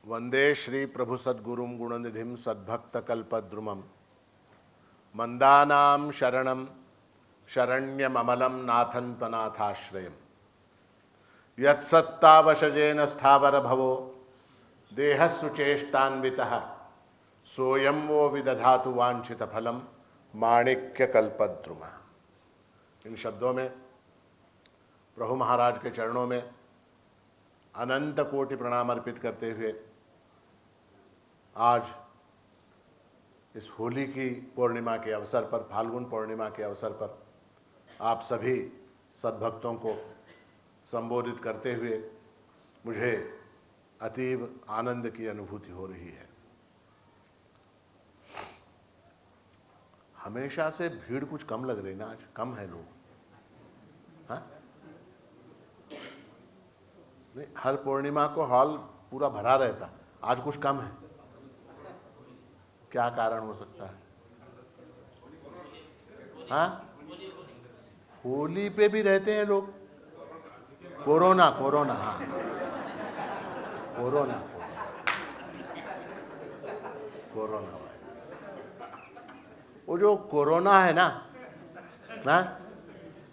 वंदे श्री प्रभु सद्गुरुं गुणनिधिं सद्भक्तकल्पद्रुमं मंदानां शरणं शरण्यममलं नाथं त्वनाथाश्रयम् यत्सत्तावशजेन स्थावरभवो देहस्सुचेष्टान्वितः सोऽयं वो विदधातु वाञ्छितफलं माणिक्यकल्पद्रुमः। इन शब्दों में प्रभु महाराज के चरणों में अनंत कोटि प्रणाम अर्पित करते हुए आज इस होली की पूर्णिमा के अवसर पर, फाल्गुन पूर्णिमा के अवसर पर आप सभी सद्भक्तों को संबोधित करते हुए मुझे अतीव आनंद की अनुभूति हो रही है। हमेशा से भीड़ कुछ कम लग रही ना, आज कम है लोग। हाँ, नहीं, हर पूर्णिमा को हॉल पूरा भरा रहता, आज कुछ कम है। क्या कारण हो सकता है? हाँ, होली पे भी रहते हैं लोग। कोरोना, हाँ, कोरोना वायरस, वो जो कोरोना है ना,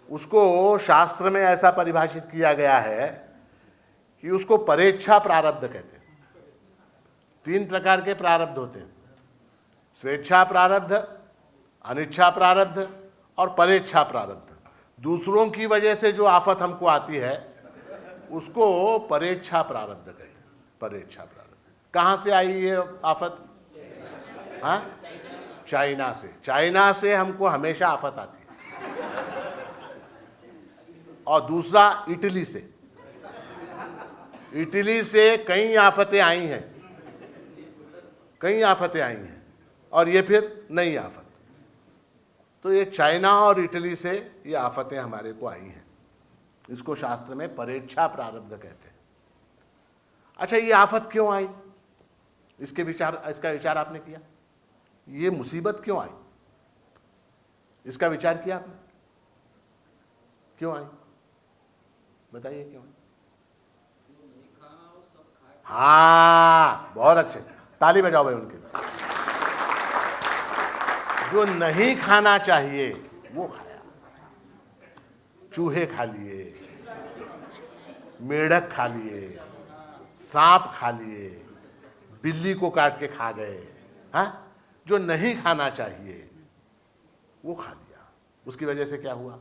उसको शास्त्र में ऐसा परिभाषित किया गया है कि उसको परेच्छा प्रारब्ध कहते हैं। 3 प्रकार के प्रारब्ध होते हैं, स्वेच्छा प्रारब्ध, अनिच्छा प्रारब्ध और परेच्छा प्रारब्ध। दूसरों की वजह से जो आफत हमको आती है उसको परेच्छा प्रारब्ध कहते हैं। परेच्छा प्रारब्ध कहाँ से आई ये आफत? हाँ, चाइना से। चाइना से हमको हमेशा आफत आती है। और दूसरा इटली से। इटली से कई आफतें आई हैं, कई आफतें आई हैं, और ये फिर नई आफत। तो ये चाइना और इटली से ये आफतें हमारे को आई हैं। इसको शास्त्र में परेच्छा प्रारब्ध कहते हैं। अच्छा, ये आफत क्यों आई? इसका विचार आपने किया? ये मुसीबत क्यों आई? इसका विचार किया आपने? क्यों आई? बताइए क्यों आई? हाँ, बहुत अच्छे, ताली बजाओ भाई उनके लिए। जो नहीं खाना चाहिए वो खाया। चूहे खा लिए, मेढक खा लिए, सांप खा लिए, बिल्ली को काट के खा गए। हाँ, जो नहीं खाना चाहिए वो खा लिया। उसकी वजह से क्या हुआ?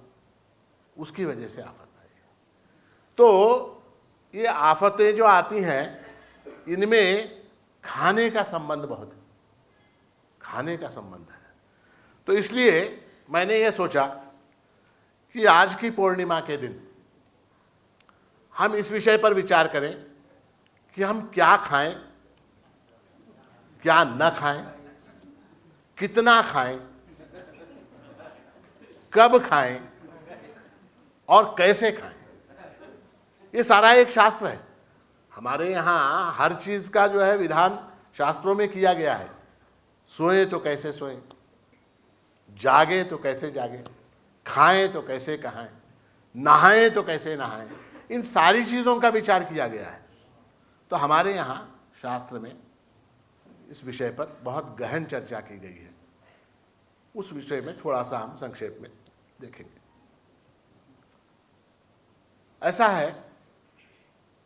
उसकी वजह से आफत आई। तो ये आफतें जो आती हैं इनमें खाने का संबंध बहुत है, खाने का संबंध है। तो इसलिए मैंने ये सोचा कि आज की पूर्णिमा के दिन हम इस विषय पर विचार करें कि हम क्या खाएं, क्या न खाएं, कितना खाएं, कब खाएं और कैसे खाएं। ये सारा एक शास्त्र है। हमारे यहाँ हर चीज का जो है विधान शास्त्रों में किया गया है। सोए तो कैसे सोएं, जागे तो कैसे जागे, खाएं तो कैसे खाएं, नहाएं तो कैसे नहाएं, इन सारी चीज़ों का विचार किया गया है। तो हमारे यहाँ शास्त्र में इस विषय पर बहुत गहन चर्चा की गई है। उस विषय में थोड़ा सा हम संक्षेप में देखेंगे। ऐसा है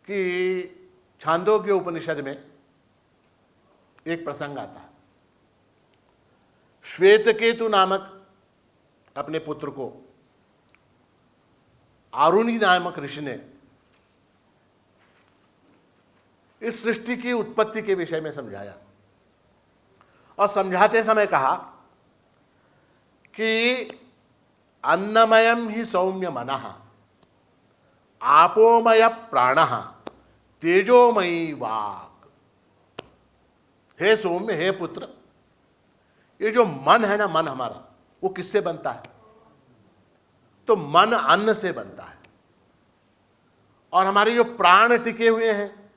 कि छांदोग्य उपनिषद में एक प्रसंग आता है। श्वेतकेतु नामक अपने पुत्र को आरुणि नामक ऋषि ने इस सृष्टि की उत्पत्ति के विषय में समझाया, और समझाते समय कहा कि अन्नमयम ही सौम्य मनः, आपोमय प्राणः, तेजोमयी वाक्। हे सौम्य, हे पुत्र, ये जो मन है ना, मन हमारा, वो किससे बनता है? तो मन अन्न से बनता है। और हमारे जो प्राण टिके हुए हैं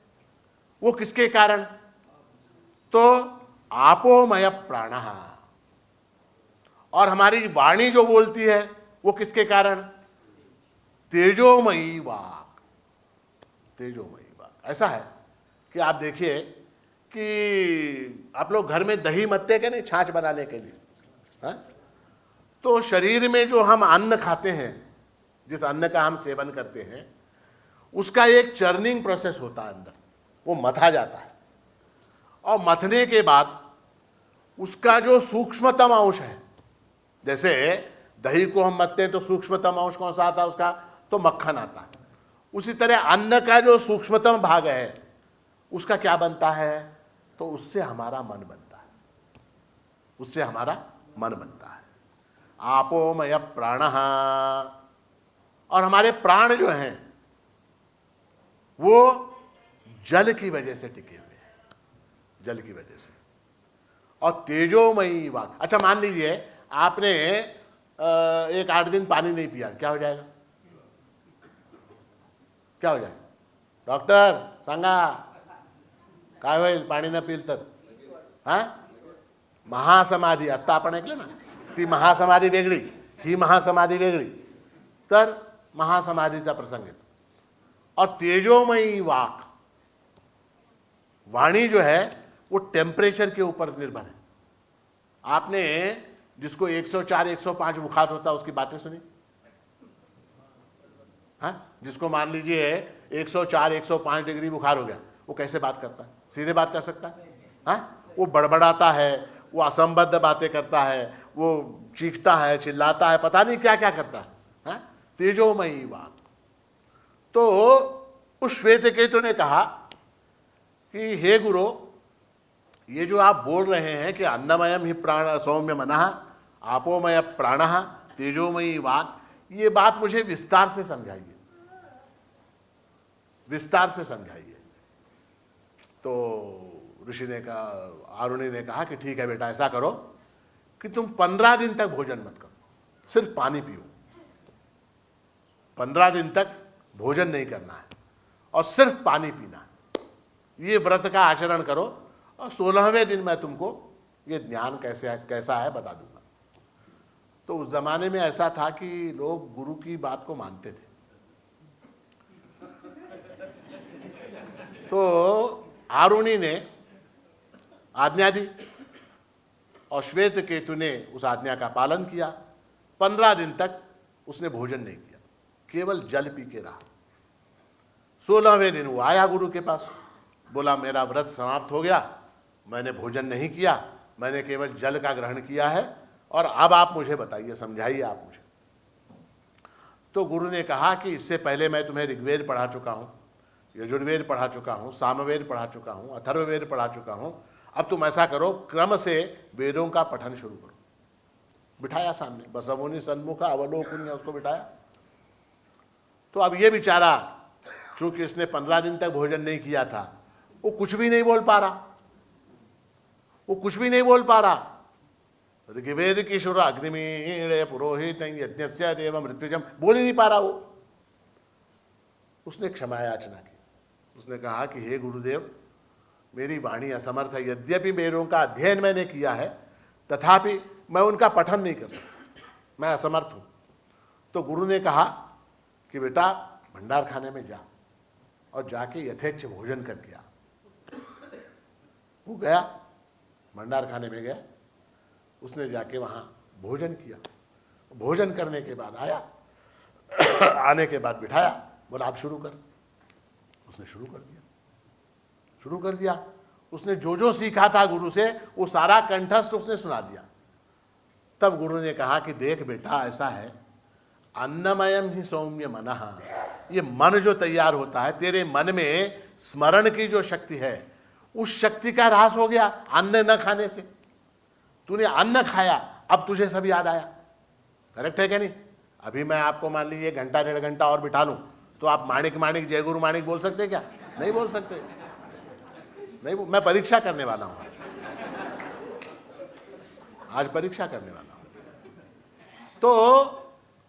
वो किसके कारण? तो आपोमय प्राणः। और हमारी वाणी जो बोलती है वो किसके कारण? तेजोमयी वाक्। तेजोमयी वाक्। ऐसा है कि आप देखिए कि आप लोग घर में दही मत्ते के नहीं, छाछ बनाने के लिए, हाँ? तो शरीर में जो हम अन्न खाते हैं, जिस अन्न का हम सेवन करते हैं, उसका एक चर्निंग प्रोसेस होता है अंदर, वो मथा जाता है, और मथने के बाद उसका जो सूक्ष्मतम अंश है, जैसे दही को हम मथते हैं तो सूक्ष्मतम अंश कौन सा आता है उसका, तो मक्खन आता है। उसी तरह अन्न का जो सूक्ष्मतम भाग है उसका क्या बनता है, तो उससे हमारा मन बनता है, उससे हमारा मन बनता है। आपोमय प्राणः, और हमारे प्राण जो हैं वो जल की वजह से टिके हुए हैं, जल की वजह से। और तेजोमयी वाक, अच्छा मान लीजिए आपने 1-8 दिन पानी नहीं पिया, क्या हो जाएगा, क्या हो जाएगा? डॉक्टर सांगा काय होईल पाणी न पिल तर? हा, महासमाधी, आत्ता आपण ऐकलं ना, ती महासमाधी वेगळी, ही महासमाधी वेगळी, तर महासमाधीचा प्रसंग येतो। और तेजोमयी वाक, वाणी जो है वो टेम्परेचर के ऊपर निर्भर है। आपने जिसको 104-105 बुखार होता है उसकी बातें सुनी? हाँ, जिसको मान लीजिए 104-105 डिग्री बुखार हो गया, वो कैसे बात करता है? सीधे बात कर सकता है? हाँ, वो बड़बड़ाता है, वो असंबद्ध बातें करता है, वो चीखता है, चिल्लाता है, पता नहीं क्या क्या करता है। हाँ, तेजोमयी वाक। तो उस श्वेतकेतु ने कहा कि हे गुरु, ये जो आप बोल रहे हैं कि अन्नमयम ही प्राण सौम्य मनः, आपोमय प्राणः, तेजोमयी वाक, ये बात मुझे विस्तार से समझाइए, विस्तार से समझाइए। तो ऋषि ने कहा, आरुणि ने कहा कि ठीक है बेटा, ऐसा करो कि तुम 15 दिन तक भोजन मत करो, सिर्फ पानी पियो। 15 दिन तक भोजन नहीं करना है और सिर्फ पानी पीना है। ये व्रत का आचरण करो और 16वें दिन मैं तुमको ये ज्ञान कैसा है बता दूंगा। तो उस जमाने में ऐसा था कि लोग गुरु की बात को मानते थे। तो आरुणि ने आज्ञा दी और श्वेतकेतु ने उस आज्ञा का पालन किया। 15 दिन तक उसने भोजन नहीं किया, केवल जल पी के रहा। 16वें दिन वो आया गुरु के पास, बोला मेरा व्रत समाप्त हो गया, मैंने भोजन नहीं किया, मैंने केवल जल का ग्रहण किया है, और अब आप मुझे बताइए, समझाइए आप मुझे। तो गुरु ने कहा कि इससे पहले मैं तुम्हें ऋग्वेद पढ़ा चुका हूँ, यजुर्वेद पढ़ा चुका हूँ, सामवेद पढ़ा चुका हूँ, अथर्ववेद पढ़ा चुका हूँ। अब तुम ऐसा करो, क्रम से वेदों का पठन शुरू करो। बिठाया सामने, बसवोनि सन्मुख अवलोकनीय, उसको बिठाया। तो अब ये बेचारा, चूंकि इसने 15 दिन तक भोजन नहीं किया था, वो कुछ भी नहीं बोल पा रहा, वो कुछ भी नहीं बोल पा रहा। ऋग्वेद की शुरू अग्निमीण पुरोहित यज्ञस्य देव मृत्युजम, बोल ही नहीं पा रहा वो। उसने क्षमा याचना की, उसने कहा कि हे गुरुदेव, मेरी वाणी असमर्थ है, यद्यपि वेदों का अध्ययन मैंने किया है तथापि मैं उनका पठन नहीं कर सकता, मैं असमर्थ हूँ। तो गुरु ने कहा कि बेटा भंडार खाने में जा और जाके यथेच्छ भोजन करके आ। वो गया, भंडार खाने में गया, उसने जाके वहाँ भोजन किया। भोजन करने के बाद आया, आने के बाद बिठाया, बोला आप शुरू कर। उसने शुरू कर दिया, शुरू कर दिया। उसने जो जो सीखा था गुरु से वो सारा कंठस्थ उसने सुना दिया। तब गुरु ने कहा कि देख बेटा, ऐसा है, अन्नमयम ही सौम्य मनः, ये मन जो तैयार होता है, तेरे मन में स्मरण की जो शक्ति है, उस शक्ति का ह्रास हो गया अन्न न खाने से। तूने अन्न खाया, अब तुझे सब याद आया। करेक्ट है क्या नहीं? अभी मैं आपको मान लीजिए 1-1.5 घंटा और बिठा लूं तो आप माणिक माणिक जय गुरु माणिक बोल सकते क्या? नहीं बोल सकते। नहीं, मैं परीक्षा करने वाला हूं आज परीक्षा करने वाला हूं। तो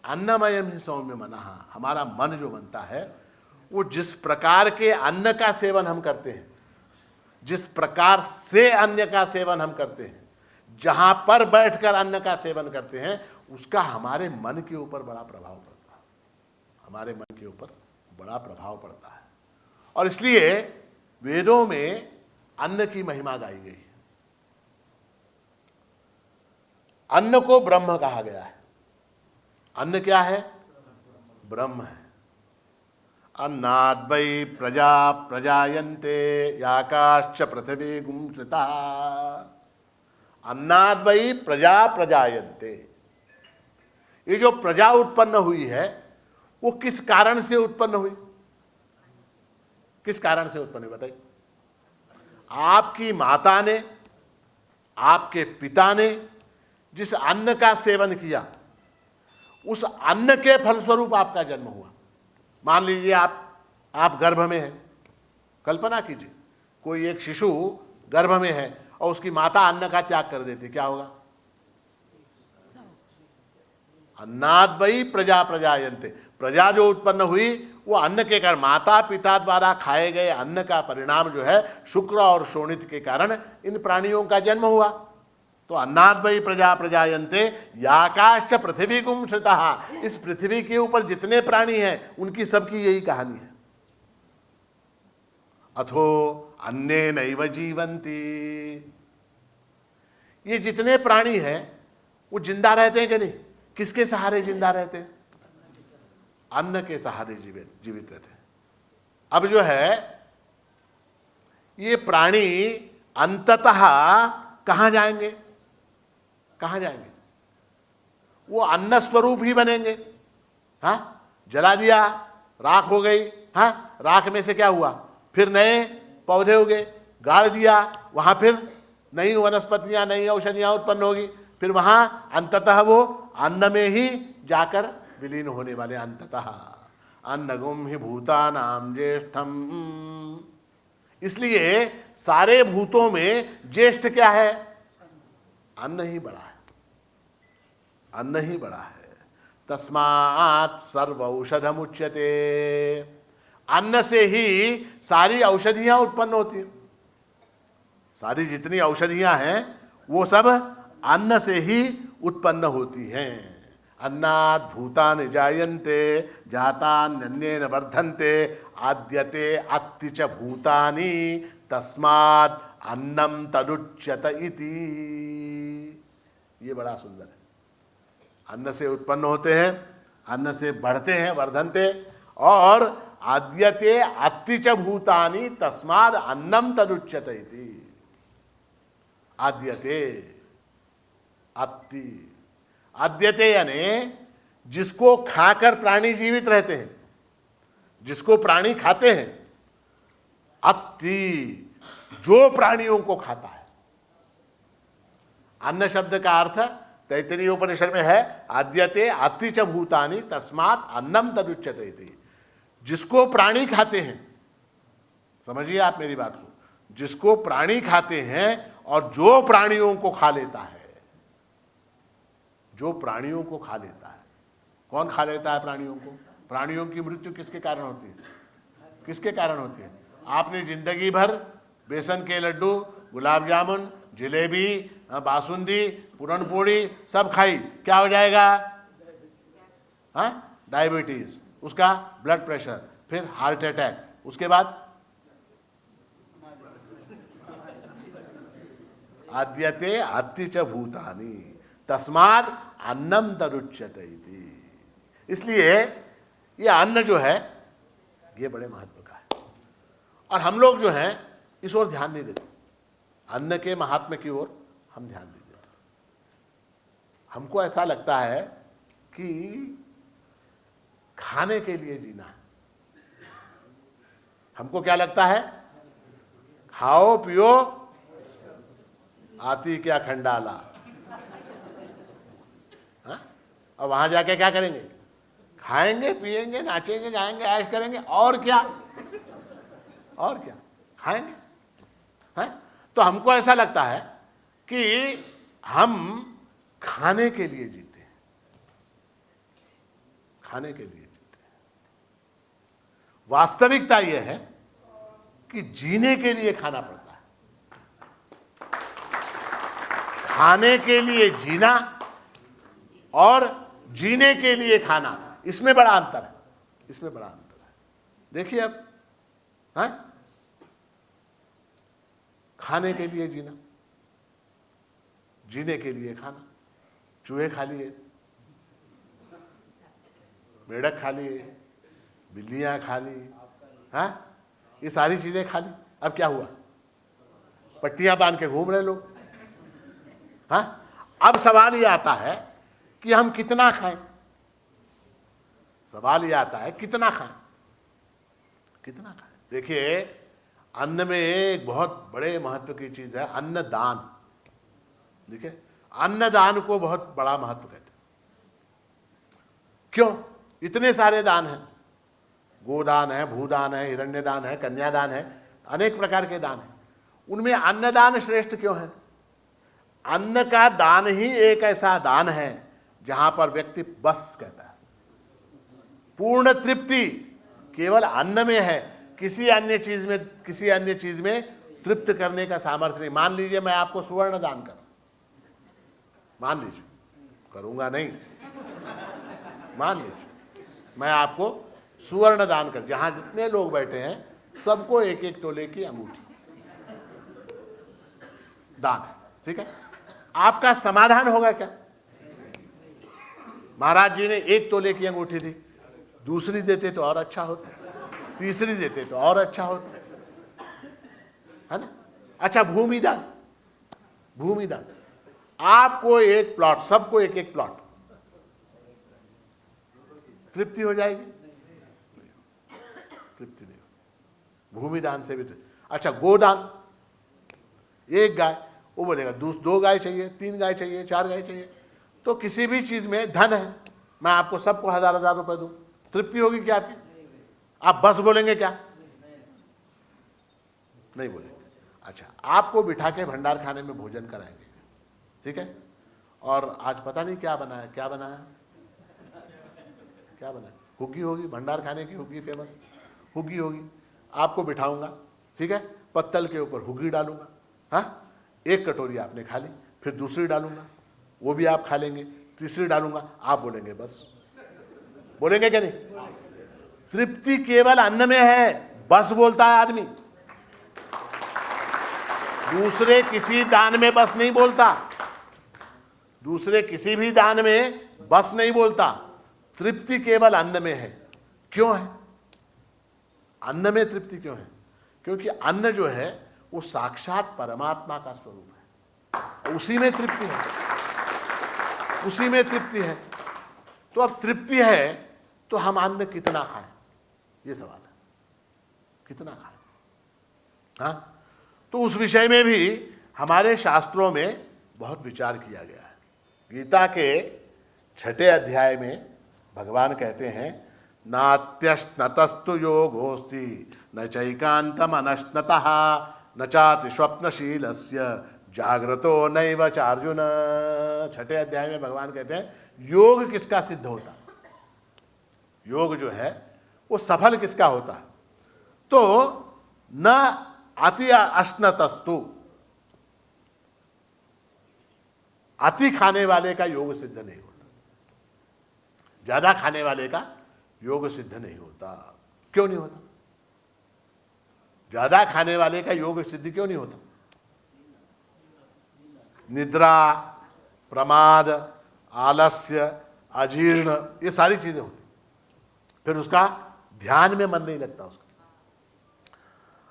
अन्नमयम ही सौम्य मनः, हमारा मन जो बनता है वो जिस प्रकार के अन्न का सेवन हम करते हैं, जिस प्रकार से अन्न का सेवन हम करते हैं, जहां पर बैठकर अन्न का सेवन करते हैं, उसका हमारे मन के ऊपर बड़ा प्रभाव पड़ता है, हमारे मन के ऊपर बड़ा प्रभाव पड़ता है। और इसलिए वेदों में अन्न की महिमा गाई गई है। अन्न को ब्रह्म कहा गया है। अन्न क्या है? ब्रह्म है। अन्नाद् वै प्रजा प्रजायन्ते याकाश्च पृथिवी गुंश्रिता। अन्नाद् वै प्रजा प्रजायन्ते, ये जो प्रजा उत्पन्न हुई है वो किस कारण से उत्पन्न हुई? किस कारण से उत्पन्न हुई बताइए? आपकी माता ने, आपके पिता ने जिस अन्न का सेवन किया, उस अन्न के फलस्वरूप आपका जन्म हुआ। मान लीजिए आप गर्भ में हैं, कल्पना कीजिए कोई एक शिशु गर्भ में है और उसकी माता अन्न का त्याग कर देती, क्या होगा? अन्नाद् वै प्रजा प्रजायन्ते, प्रजा जो उत्पन्न हुई वो अन्न के कारण, माता पिता द्वारा खाए गए अन्न का परिणाम जो है शुक्र और शोणित के कारण इन प्राणियों का जन्म हुआ। तो अन्नाद् वै प्रजा प्रजायन्ते याकाश्च पृथ्वी गुंश्रितः, इस पृथ्वी के ऊपर जितने प्राणी हैं उनकी सबकी यही कहानी है। अथो अन्नेनैव जीवन्ति, ये जितने प्राणी हैं वो जिंदा रहते हैं कि नहीं? किसके सहारे जिंदा रहते हैं? अन्न के सहारे जीवित रहते हैं। अब जो है ये प्राणी अंततः कहां जाएंगे? कहां जाएंगे? वो अन्न स्वरूप ही बनेंगे। हाँ, जला दिया, राख हो गई, हाँ, राख में से क्या हुआ? फिर नए पौधे उगे, गाड़ दिया, वहां फिर नई वनस्पतियां, नई औषधियां उत्पन्न होगी, फिर वहां अंततः वो अन्न में ही जाकर विलीन होने वाले। अंततः अन्नगुम ही भूतानाम ज्येष्ठम, इसलिए सारे भूतों में ज्येष्ठ क्या है? अन्न ही बड़ा है, अन्न ही बड़ा है। तस्मात् सर्व औषधम उच्यते, अन्न से ही सारी औषधियां उत्पन्न होती हैं। सारी जितनी औषधियां हैं वो सब अन्न से ही उत्पन्न होती हैं। अन्नात् भूतानि जायन्ते जातान्यन्नेन वर्धन्ते आद्यते अत्ति च भूतानि तस्मात् अन्नम तदुच्यत इति। ये बड़ा सुंदर है। अन्न से उत्पन्न होते हैं, अन्न से बढ़ते हैं, वर्धन्ते, और आद्यते अत्ति च भूतानि तस्मात् अन्नम तदुच्यत इति। आद्यते, अत्ति, आद्यते यानी जिसको खाकर प्राणी जीवित रहते हैं, जिसको प्राणी खाते हैं। अत्ति, जो प्राणियों को खाता है। अन्न शब्द का अर्थ तैत्तिरीय उपनिषद में है आद्यते अत्ति च भूतानि तस्मात् अन्नम तदुच्यते इति। जिसको प्राणी खाते हैं, समझिए आप मेरी बात को, जिसको प्राणी खाते हैं और जो प्राणियों को खा लेता है, जो प्राणियों को खा लेता है। कौन खा लेता है प्राणियों को? प्राणियों की मृत्यु किसके कारण होती है? किसके कारण होती है? आपने जिंदगी भर बेसन के लड्डू, गुलाब जामुन, जिलेबी, बासुंदी, पूरनपोड़ी सब खाई, क्या हो जाएगा? हाँ, डायबिटीज, उसका ब्लड प्रेशर, फिर हार्ट अटैक, उसके बाद आद्यते अत्ति च भूतानि तस्मात् अन्नम तदुच्यते इति। इसलिए ये अन्न जो है ये बड़े महत्व का है, और हम लोग जो हैं इस ओर ध्यान नहीं देते। अन्न के महात्म्य की ओर हम ध्यान नहीं देते। हमको ऐसा लगता है कि खाने के लिए जीना है। हमको क्या लगता है? खाओ पियो आती क्या खंडाला। हाँ? और वहां जाके क्या करेंगे? खाएंगे, पिएंगे, नाचेंगे, गाएंगे, ऐश करेंगे, और क्या? और क्या खाएंगे? हैं? तो हमको ऐसा लगता है कि हम खाने के लिए जीते हैं, खाने के लिए जीते हैं। वास्तविकता यह है कि जीने के लिए खाना पड़ता है। खाने के लिए जीना और जीने के लिए खाना, इसमें बड़ा अंतर है, इसमें बड़ा अंतर है। देखिए अब, हाँ, खाने के लिए जीना, जीने के लिए खाना। चूहे खा लिए, मेढक खा लिए, बिल्लियां खा ली, हाँ, ये सारी चीजें खा ली। अब क्या हुआ? पट्टियां बांध के घूम रहे लोग। हाँ, अब सवाल ये आता है कि हम कितना खाएं। सवाल ये आता है कितना खाएं, कितना खाएं। देखिए, अन्न में एक बहुत बड़े महत्व की चीज है अन्नदान। देखिए, अन्नदान को बहुत बड़ा महत्व कहते हैं। क्यों? इतने सारे दान हैं, गोदान है, भूदान है, हिरण्यदान है, कन्यादान है, अनेक प्रकार के दान हैं। उनमें अन्नदान श्रेष्ठ क्यों है? अन्न का दान ही एक ऐसा दान है जहां पर व्यक्ति बस कहता है। पूर्ण तृप्ति केवल अन्न में है, किसी अन्य चीज में तृप्त करने का सामर्थ्य नहीं। मान लीजिए मैं आपको सुवर्ण दान करूं, मान लीजिए, करूंगा नहीं, मान लीजिए मैं आपको सुवर्ण दान कर, जहां जितने लोग बैठे हैं सबको एक एक तोले की अंगूठी दान, ठीक है? आपका समाधान होगा क्या? महाराज जी ने 1 तोले की अंगूठी दी, दूसरी देते तो और अच्छा होता, तीसरी देते तो और अच्छा होता, है ना? अच्छा, भूमिदान, भूमिदान, आपको एक प्लॉट, सबको एक एक प्लॉट, तृप्ति हो जाएगी? तृप्ति नहीं। भूमिदान से भी अच्छा, गोदान, 1 गाय, वो बोलेगा 2 गाय चाहिए, 3 गाय चाहिए, 4 गाय चाहिए। तो किसी भी चीज में धन है, मैं आपको सबको 1000 रुपए दूं, तृप्ति होगी क्या आपकी? आप बस बोलेंगे क्या? नहीं बोलेंगे। अच्छा, आपको बिठा के भंडार खाने में भोजन कराएंगे, ठीक है? और आज पता नहीं क्या बना है, क्या बना है, क्या बना है? हुग्गी होगी, भंडार खाने की हुग्गी फेमस हुग्गी होगी। आपको बिठाऊंगा, ठीक है? पत्तल के ऊपर हुग्गी डालूंगा, हाँ, 1 कटोरी आपने खा ली, फिर दूसरी डालूंगा, वो भी आप खा लेंगे, तीसरी डालूंगा, आप बोलेंगे बस। बोलेंगे क्या नहीं? तृप्ति केवल अन्न में है, बस बोलता है आदमी, दूसरे किसी दान में बस नहीं बोलता, दूसरे किसी भी दान में बस नहीं बोलता। तृप्ति केवल अन्न में है। क्यों है? अन्न में तृप्ति क्यों है? क्योंकि अन्न जो है वो साक्षात परमात्मा का स्वरूप है, उसी में तृप्ति है, उसी में तृप्ति है। तो अब तृप्ति है तो हम अन्न कितना खाएं, ये सवाल है, कितना खाएं? हाँ, तो उस विषय में भी हमारे शास्त्रों में बहुत विचार किया गया है। गीता के 6 अध्याय में भगवान कहते हैं, नात्यश्नतस्तु योगोस्ति न चैकांतम अनश्नतः न चाति स्वप्नशीलस्य जागृतो नैव चार्जुन। 6 अध्याय में भगवान कहते हैं योग किसका सिद्ध होता, योग जो है वो सफल किसका होता है? तो न अति अश्नतस्तु, अति खाने वाले का योग सिद्ध नहीं होता, ज्यादा खाने वाले का योग सिद्ध नहीं होता। क्यों नहीं होता? ज्यादा खाने वाले का योग सिद्ध क्यों नहीं होता? निद्रा, प्रमाद, आलस्य, अजीर्ण, ये सारी चीजें होती, फिर उसका ध्यान में मन नहीं लगता उसका।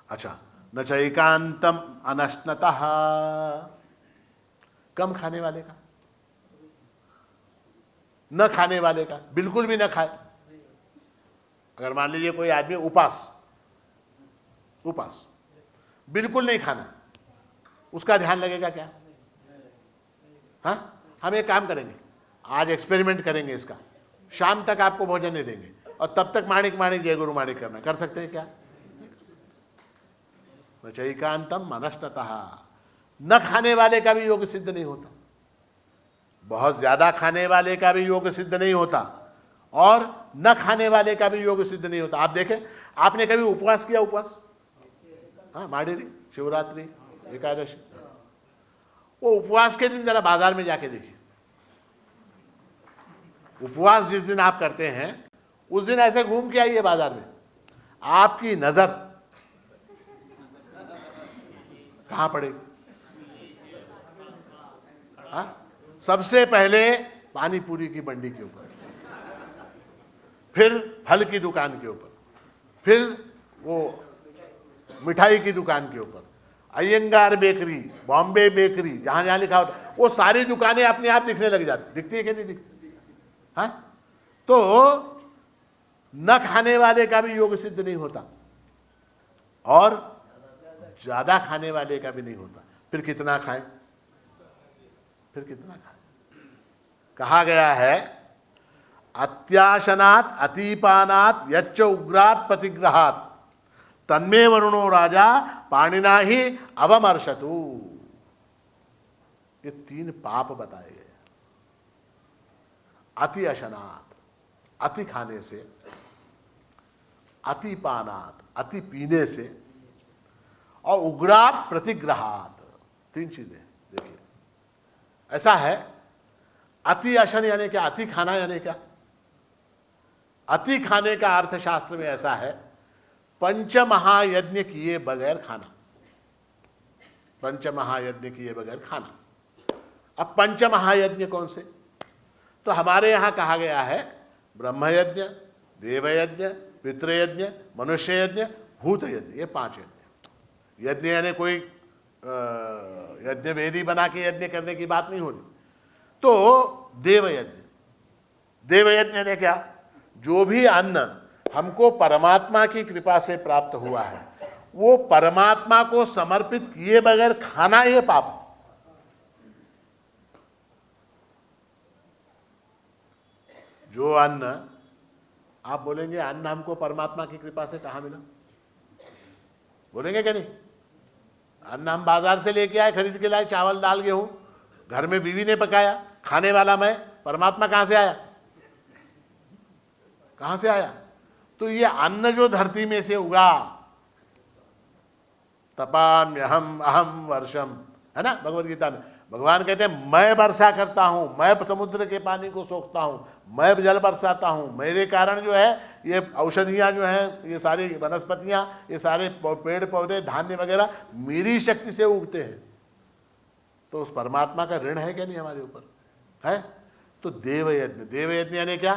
अच्छा, न चैकांतम अनश्नतः, कम खाने वाले का, न खाने वाले का, बिल्कुल भी न खाए। अगर मान लीजिए कोई आदमी उपास बिल्कुल नहीं खाना, उसका ध्यान लगेगा क्या? हाँ, हम एक काम करेंगे, आज एक्सपेरिमेंट करेंगे इसका, शाम तक आपको भोजन नहीं देंगे और तब तक माणिक माणिक जय गुरु माणिक करना, कर सकते हैं क्या? चैकांतम मनस्ततः, न खाने वाले का भी योग सिद्ध नहीं होता, बहुत ज्यादा खाने वाले का भी योग सिद्ध नहीं होता, और न खाने वाले का भी योग सिद्ध नहीं होता। आप देखें, आपने कभी उपवास किया? उपवास, हाँ, माड़ेरी, शिवरात्रि, एकादशी, वो उपवास के दिन जरा बाजार में जाके देखिए, उपवास जिस दिन आप करते हैं उस दिन ऐसे घूम के आइए बाजार में, आपकी नजर कहाँ पड़ेगी? सबसे पहले पानी पूरी की मंडी के ऊपर, फिर फल की दुकान के ऊपर, फिर वो मिठाई की दुकान के ऊपर, अयंगार बेकरी, बॉम्बे बेकरी, जहां जहां लिखा होता वो सारी दुकानें अपने आप दिखने लग जाती। दिखती है कि नहीं दिखती? हाँ, तो न खाने वाले का भी योग सिद्ध नहीं होता और ज्यादा खाने वाले का भी नहीं होता। फिर कितना खाएं? फिर कितना खाएं? कहा गया है अत्याशनात् अतिपानात् यच्च उग्रात् प्रतिग्रहात् तन्मे वरुणो राजा पाणिना ही अवमर्शतु। ये 3 पाप बताए गए। अति अशनात्, अति खाने से, अति पानात्, अति पीने से, और उग्रात् प्रतिग्रहात्, 3 चीजें। देखिए ऐसा है, अति अशन यानी क्या? अति खाना यानी क्या? अति खाने का अर्थशास्त्र में ऐसा है, पंचमहायज्ञ किए बगैर खाना। पंचमहायज्ञ किए बगैर खाना। अब पंचमहायज्ञ कौन से? तो हमारे यहां कहा गया है ब्रह्मयज्ञ, देवयज्ञ, पितृयज्ञ, मनुष्य यज्ञ, भूत यज्ञ। ये 5 यज्ञ। यज्ञ यानी कोई यज्ञ वेदी बना के यज्ञ करने की बात नहीं हो रही। तो देवयज्ञ, देवयज्ञ ने क्या? जो भी अन्न हमको परमात्मा की कृपा से प्राप्त हुआ है वो परमात्मा को समर्पित किए बगैर खाना, ये पाप। जो अन्न, आप बोलेंगे अन्न हमको परमात्मा की कृपा से कहां मिला? बोलेंगे क्या नहीं? अन्न हम बाजार से लेके आए, खरीद के लाए, चावल दाल गेहूं, घर में बीवी ने पकाया, खाने वाला मैं, परमात्मा कहां से आया? कहां से आया? तो ये अन्न जो धरती में से उगा, तपाम्यहम अहम वर्षम, है ना भगवद गीता में। भगवान कहते हैं मैं वर्षा करता हूं, मैं समुद्र के पानी को सोखता हूं, मैं जल बरसाता हूं, मेरे कारण जो है ये औषधियां जो हैं, ये सारी वनस्पतियां, ये सारे पेड़ पौधे, धान्य वगैरह मेरी शक्ति से उगते हैं। तो उस परमात्मा का ऋण है क्या नहीं हमारे ऊपर? है। तो देवयज्ञ, देवयज्ञ यानी क्या?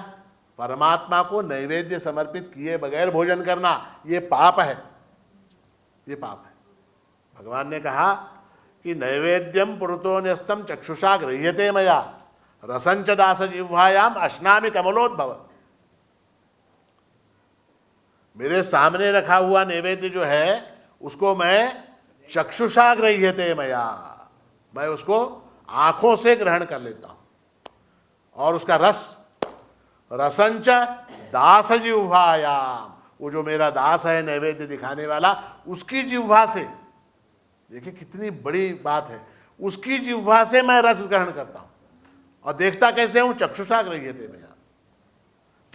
परमात्मा को नैवेद्य समर्पित किए बगैर भोजन करना, ये पाप है। ये पाप है। भगवान ने कहा कि नैवेद्यम पुरतो न्यस्तम चक्षुषा गृह्यते मया रसंच दास जिह्वायाम अश्नामि कमलोद्भव। मेरे सामने रखा हुआ नैवेद्य जो है उसको मैं चक्षुषा गृह्यते मया, मैं उसको आंखों से ग्रहण कर लेता हूं, और उसका रस, रसंच दास जिह्वायाम, वो जो मेरा दास है नैवेद्य दिखाने वाला, उसकी जिह्वा से, देखिए कितनी बड़ी बात है, उसकी जिह्वा से मैं रस ग्रहण करता हूं। और देखता कैसे हूं? चक्षुषा गृह्यते मया।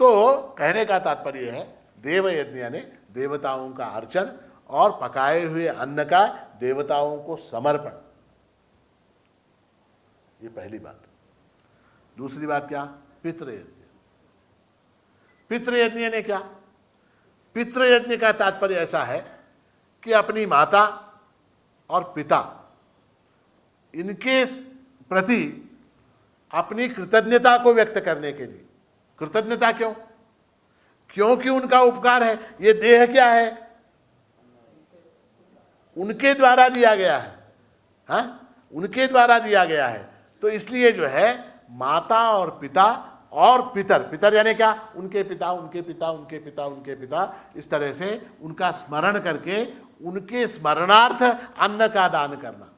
तो कहने का तात्पर्य है देवयज्ञ यानी देवताओं का अर्चन और पकाए हुए अन्न का देवताओं को समर्पण। ये पहली बात। दूसरी बात क्या? पितृयज्ञ। पितृयज्ञ ने क्या? पितृयज्ञ का तात्पर्य ऐसा है कि अपनी माता और पिता, इनके प्रति अपनी कृतज्ञता को व्यक्त करने के लिए। कृतज्ञता क्यों? क्योंकि उनका उपकार है। ये देह क्या है? उनके द्वारा दिया गया है। हाँ, उनके द्वारा दिया गया है। तो इसलिए जो है माता और पिता और पितर, पितर यानी क्या? उनके पिता, उनके पिता, उनके पिता, उनके पिता, इस तरह से उनका स्मरण करके उनके स्मरणार्थ अन्न का दान करना,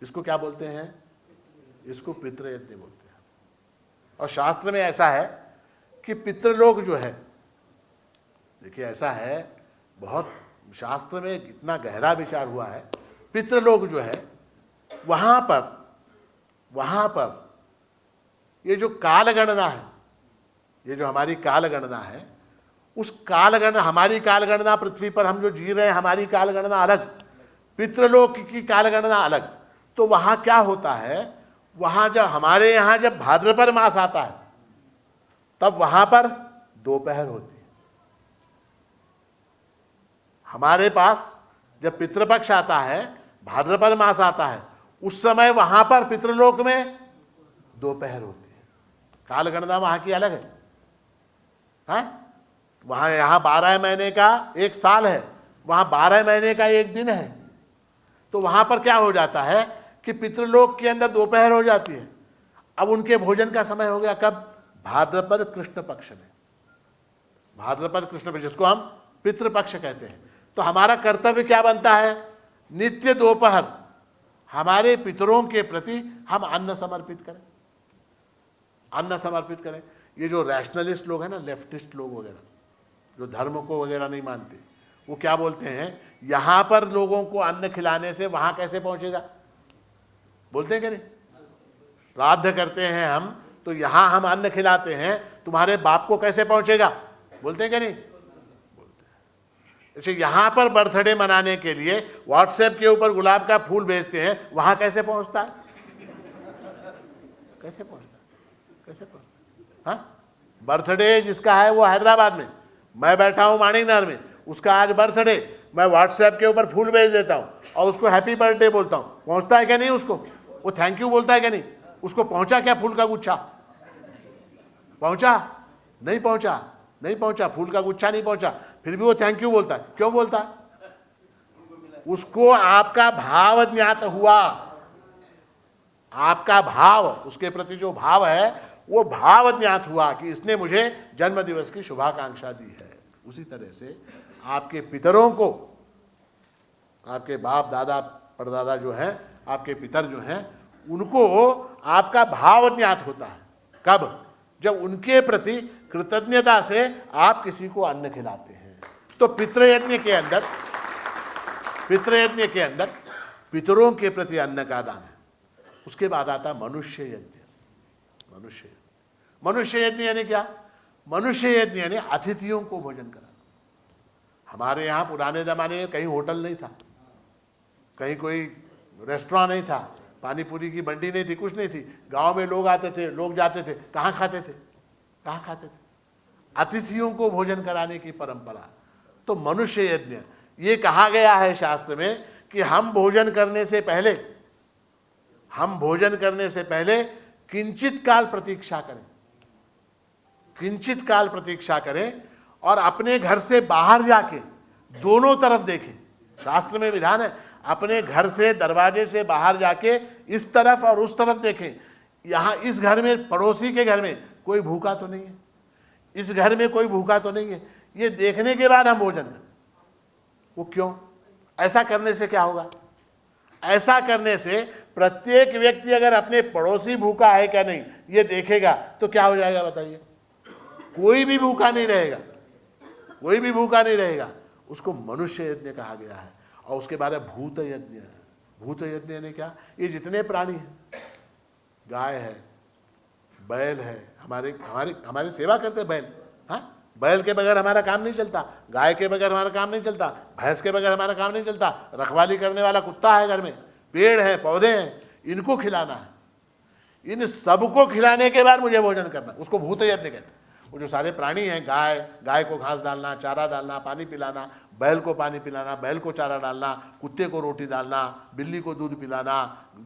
इसको क्या बोलते हैं? इसको पितृयज्ञ बोलते हैं। और शास्त्र में ऐसा है कि पितृलोक जो है, देखिए ऐसा है, बहुत शास्त्र में इतना गहरा विचार हुआ है। पितृलोक जो है वहां पर ये जो कालगणना है, ये जो हमारी कालगणना है, उस कालगणना, हमारी कालगणना पृथ्वी पर हम जो जी रहे हैं, हमारी कालगणना अलग, पितृलोक की कालगणना अलग। तो वहां क्या होता है? वहां जब हमारे यहां जब भाद्रपद मास आता है तब वहां पर दोपहर होती है। हमारे पास जब पितृपक्ष आता है, भाद्रपद मास आता है, उस समय वहां पर पितृलोक में दोपहर होती है। कालगणना वहां की अलग है, हाँ? वहां यहाँ 12 महीने का एक साल है, वहां 12 महीने का एक दिन है। तो वहां पर क्या हो जाता है कि पितृलोक के अंदर दोपहर हो जाती है। अब उनके भोजन का समय हो गया कब? भाद्रपद कृष्ण पक्ष में। भाद्रपद कृष्ण पक्ष, जिसको हम पितृपक्ष कहते हैं। तो हमारा कर्तव्य क्या बनता है? नित्य दोपहर हमारे पितरों के प्रति हम अन्न समर्पित करें, अन्न समर्पित करें। ये जो रैशनलिस्ट लोग हैं ना, लेफ्टिस्ट लोग वगैरह, जो धर्म को वगैरह नहीं मानते, वो क्या बोलते हैं, यहां पर लोगों को अन्न खिलाने से वहां कैसे पहुंचेगा? बोलते हैं कि नहीं? श्राद्ध करते हैं हम, तो यहां हम अन्न खिलाते हैं, तुम्हारे बाप को कैसे पहुंचेगा? बोलते हैं कि नहीं? बोलते हैं। अच्छा, यहां पर बर्थडे मनाने के लिए व्हाट्सएप के ऊपर गुलाब का फूल भेजते हैं, वहां कैसे पहुंचता है? कैसे पहुंचता है? कैसे पहुंचता है? हाँ, बर्थडे जिसका है वो हैदराबाद में, मैं बैठा हूं माणिकनगर में, उसका आज बर्थडे, मैं व्हाट्सएप के ऊपर फूल भेज देता हूं और उसको हैप्पी बर्थडे बोलता हूं, पहुंचता है क्या नहीं? उसको वो थैंक यू बोलता है क्या नहीं? उसको पहुंचा क्या फूल का गुच्छा? पहुंचा? नहीं पहुंचा, नहीं पहुंचा, फूल का गुच्छा नहीं पहुंचा, फिर भी वो थैंक यू बोलता है। क्यों बोलता है? उसको आपका भाव ज्ञात हुआ, आपका भाव, उसके प्रति जो भाव है वो भाव ज्ञात हुआ कि इसने मुझे जन्म दिवस की शुभाकांक्षा दी है। उसी तरह से आपके पितरों को, आपके बाप दादा परदादा जो है, आपके पितर जो हैं, उनको आपका भाव ज्ञात होता है। कब? जब उनके प्रति कृतज्ञता से आप किसी को अन्न खिलाते हैं। तो पितृयज्ञ के अंदर, पितृयज्ञ के अंदर पितरों के प्रति अन्न का दान है। उसके बाद आता मनुष्य यज्ञ। मनुष्य, मनुष्य यज्ञ यानी क्या? मनुष्य यज्ञ यानी अतिथियों को भोजन कराना। हमारे यहाँ पुराने जमाने में कहीं होटल नहीं था, कहीं कोई रेस्टोरेंट नहीं था, पानी पूरी की मंडी नहीं थी, कुछ नहीं थी। गांव में लोग आते थे, लोग जाते थे, कहाँ खाते थे? कहाँ खाते थे? अतिथियों को भोजन कराने की परंपरा। तो मनुष्य यज्ञ, ये कहा गया है शास्त्र में कि हम भोजन करने से पहले, हम भोजन करने से पहले किंचित काल प्रतीक्षा करें, किंचित काल प्रतीक्षा करें और अपने घर से बाहर जाके दोनों तरफ देखें। शास्त्र में विधान है, अपने घर से, दरवाजे से बाहर जाके इस तरफ और उस तरफ देखें, यहाँ इस घर में, पड़ोसी के घर में कोई भूखा तो नहीं है, इस घर में कोई भूखा तो नहीं है। ये देखने के बाद हम भोजन करें। वो क्यों? ऐसा करने से क्या होगा? ऐसा करने से प्रत्येक व्यक्ति अगर अपने पड़ोसी भूखा है क्या नहीं ये देखेगा तो क्या हो जाएगा बताइए? कोई भी भूखा नहीं रहेगा, कोई भी भूखा नहीं रहेगा। उसको मनुष्य यज्ञ कहा गया है। और उसके बाद भूत यज्ञ है। भूत यज्ञ यानी क्या? ये जितने प्राणी हैं, गाय है, बैल है, हमारे हमारे हमारी सेवा करते बैल। हाँ, बैल के बगैर हमारा काम नहीं चलता, गाय के बगैर हमारा काम नहीं चलता, भैंस के बगैर हमारा काम नहीं चलता, रखवाली करने वाला कुत्ता है घर में, पेड़ है, पौधे हैं, इनको खिलाना है। इन सबको खिलाने के बाद मुझे भोजन करना, उसको भूत यज्ञ कहते हैं। वो जो सारे प्राणी हैं, गाय को घास डालना, चारा डालना, पानी पिलाना, बैल को पानी पिलाना, बैल को चारा डालना, कुत्ते को रोटी डालना, बिल्ली को दूध पिलाना,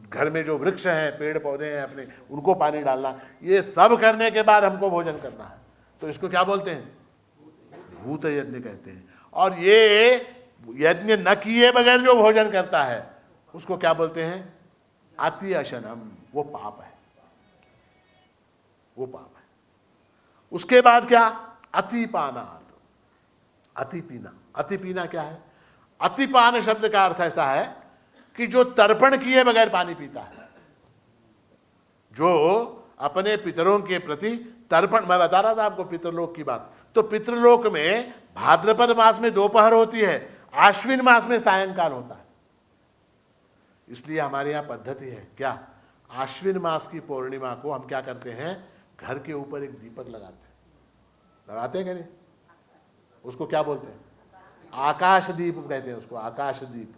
घर में जो वृक्ष हैं, पेड़ पौधे हैं अपने, उनको पानी डालना, ये सब करने के बाद हमको भोजन करना है। तो इसको क्या बोलते हैं? भूत यज्ञ कहते हैं। और ये यज्ञ न किए बगैर जो भोजन करता है उसको क्या बोलते हैं? अति अशनम। वो पाप है, वो पाप है। उसके बाद क्या? अतिपानात्, अति पीना। अति पीना क्या है? अतिपान शब्द का अर्थ ऐसा है कि जो तर्पण किए बगैर पानी पीता है, जो अपने पितरों के प्रति तर्पण, मैं बता रहा था आपको पितृलोक की बात। तो पितृलोक में भाद्रपद मास में दोपहर होती है, आश्विन मास में सायंकाल होता है। इसलिए हमारे यहाँ पद्धति है क्या? आश्विन मास की पूर्णिमा को हम क्या करते हैं? घर के ऊपर एक दीपक लगाते हैं। लगाते हैं क्या नहीं? उसको क्या बोलते हैं? आकाश दीप कहते हैं उसको, आकाश दीप।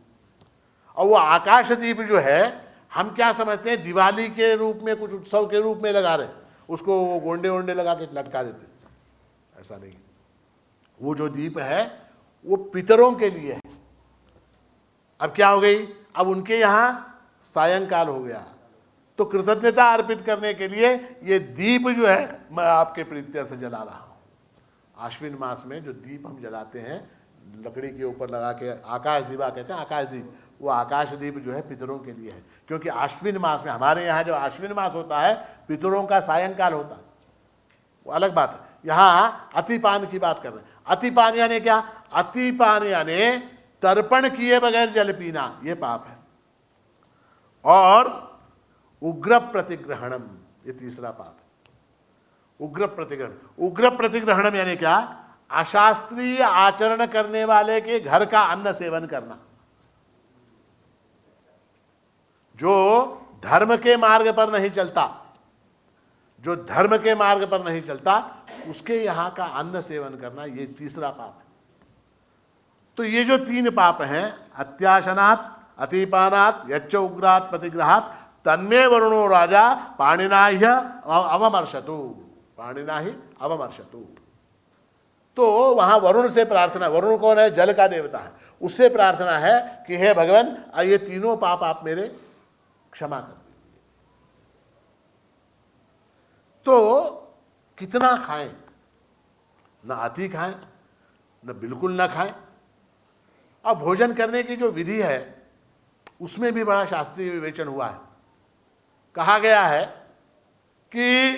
और वो आकाश दीप जो है हम क्या समझते हैं? दिवाली के रूप में, कुछ उत्सव के रूप में लगा रहे, उसको वो गोंडे वोंडे लगा के लटका देते। ऐसा नहीं। वो जो दीप है वो पितरों के लिए है, अब क्या हो गई, अब उनके यहाँ सायंकाल हो गया, तो कृतज्ञता अर्पित करने के लिए ये दीप जो है मैं आपके प्रीत्यर्थ जला रहा हूँ। आश्विन मास में जो दीप हम जलाते हैं लकड़ी के ऊपर लगा के, आकाश दीवा कहते हैं, आकाश दीप, वो आकाश दीप जो है पितरों के लिए है, क्योंकि आश्विन मास में, हमारे यहाँ जो आश्विन मास होता है पितरों का सायंकाल होता है, वो अलग बात है। यहाँ अतिपान की बात कर रहे हैं। अतिपान यानी क्या, अतिपान यानी तर्पण किए बगैर जल पीना, ये पाप है। और उग्र प्रतिग्रहणम, ये तीसरा पाप है, उग्र प्रतिग्रहण। उग्र प्रतिग्रहणम यानी क्या, अशास्त्रीय आचरण करने वाले के घर का अन्न सेवन करना। जो धर्म के मार्ग पर नहीं चलता, जो धर्म के मार्ग पर नहीं चलता, उसके यहां का अन्न सेवन करना, ये तीसरा पाप है। तो ये जो तीन पाप हैं, अत्याशनात्, अतिपानात्, यच्च उग्रात् प्रतिग्रहात्, तन्मे वरुणो राजा पाणिनाह्य अवमर्शतु, पाणिनाहि अवमर्शतु। तो वहां वरुण से प्रार्थना, वरुण कौन है, जल का देवता है, उससे प्रार्थना है कि हे भगवान ये तीनों पाप आप मेरे क्षमा कर दीजिए। तो कितना खाएं, न अति खाएं न बिल्कुल न खाएं। अब भोजन करने की जो विधि है उसमें भी बड़ा शास्त्रीय विवेचन हुआ है। कहा गया है कि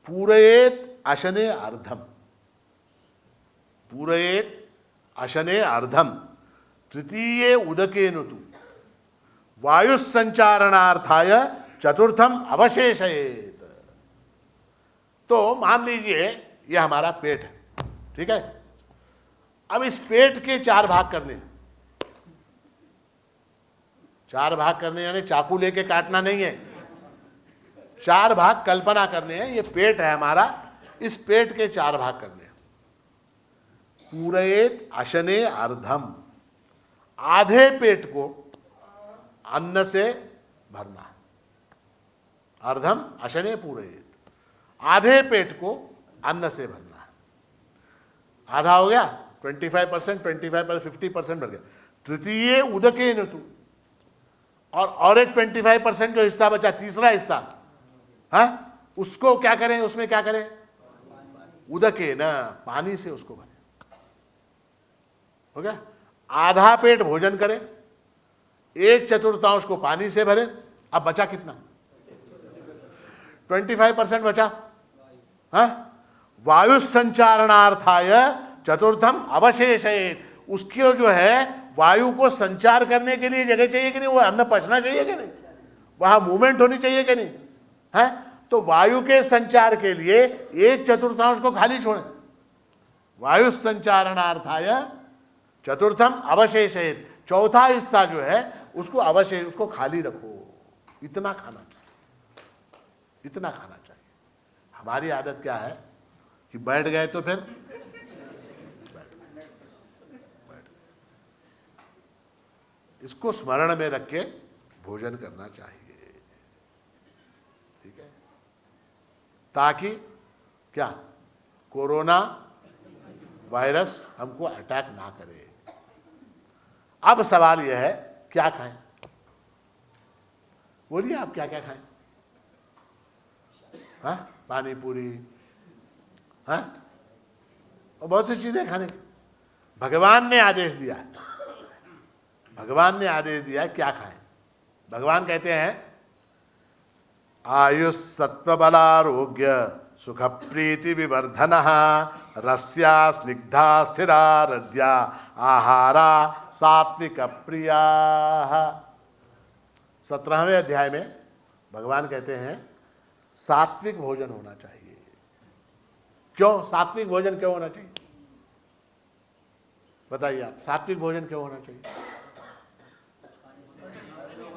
पूरयेत अशने अर्धम, पूरयेत अशने अर्धम, तृतीये उदकेन तु वायुसंचारणार्थाय चतुर्थम अवशेषयेत। तो मान लीजिए ये हमारा पेट है, ठीक है। अब इस पेट के 4 भाग करने, 4 भाग करने यानी चाकू लेके काटना नहीं है, 4 भाग कल्पना करने हैं। ये पेट है हमारा, इस पेट के 4 भाग करने हैं। पूरयेत अशने अर्धम, आधे पेट को अन्न से भरना है। अर्धम अशने पूरयेत, आधे पेट को अन्न से भरना है। आधा हो गया, 25%, 25%, 50% भर गया। तृतीय उदके न तू, और एक 25% जो हिस्सा बचा, तीसरा हिस्सा, हाँ, उसको क्या करें, उसमें क्या करें, उदके न, पानी से उसको भरें। हो गया, आधा पेट भोजन करें, 1/4 को पानी से भरें। अब बचा कितना, 25% बचा, हाँ। वायु संचारणार्थाय चतुर्थम अवशेषयेत, उसके जो है वायु को संचार करने के लिए जगह चाहिए कि नहीं, वो अन्न पचना चाहिए कि नहीं, वहां मूवमेंट होनी चाहिए कि नहीं, है। तो वायु के संचार के लिए 1/4 को खाली छोड़ें। वायु संचारणार्थाय चतुर्थम अवशेषयेत, चौथा हिस्सा जो है उसको अवशेष, उसको खाली रखो। इतना खाना चाहिए, इतना खाना चाहिए। हमारी आदत क्या है कि बैठ गए तो फिर इसको स्मरण में रख के भोजन करना चाहिए, ठीक है, ताकि क्या, कोरोना वायरस हमको अटैक ना करे। अब सवाल यह है क्या खाएं, बोलिए आप क्या क्या खाएं, हाँ, पानी पूरी, हाँ, और बहुत सी चीजें खाने की। भगवान ने आदेश दिया है, भगवान ने आदेश दिया है क्या खाएं। भगवान कहते हैं आयुष सत्व बलारोग्य सुख प्रीति विवर्धन रस्या स्निग्धा स्थिरा हृद्या आहारा सात्विक प्रिया। 17वें अध्याय में भगवान कहते हैं सात्विक भोजन होना चाहिए। क्यों सात्विक भोजन क्यों होना चाहिए, बताइए आप, सात्विक भोजन क्यों होना चाहिए।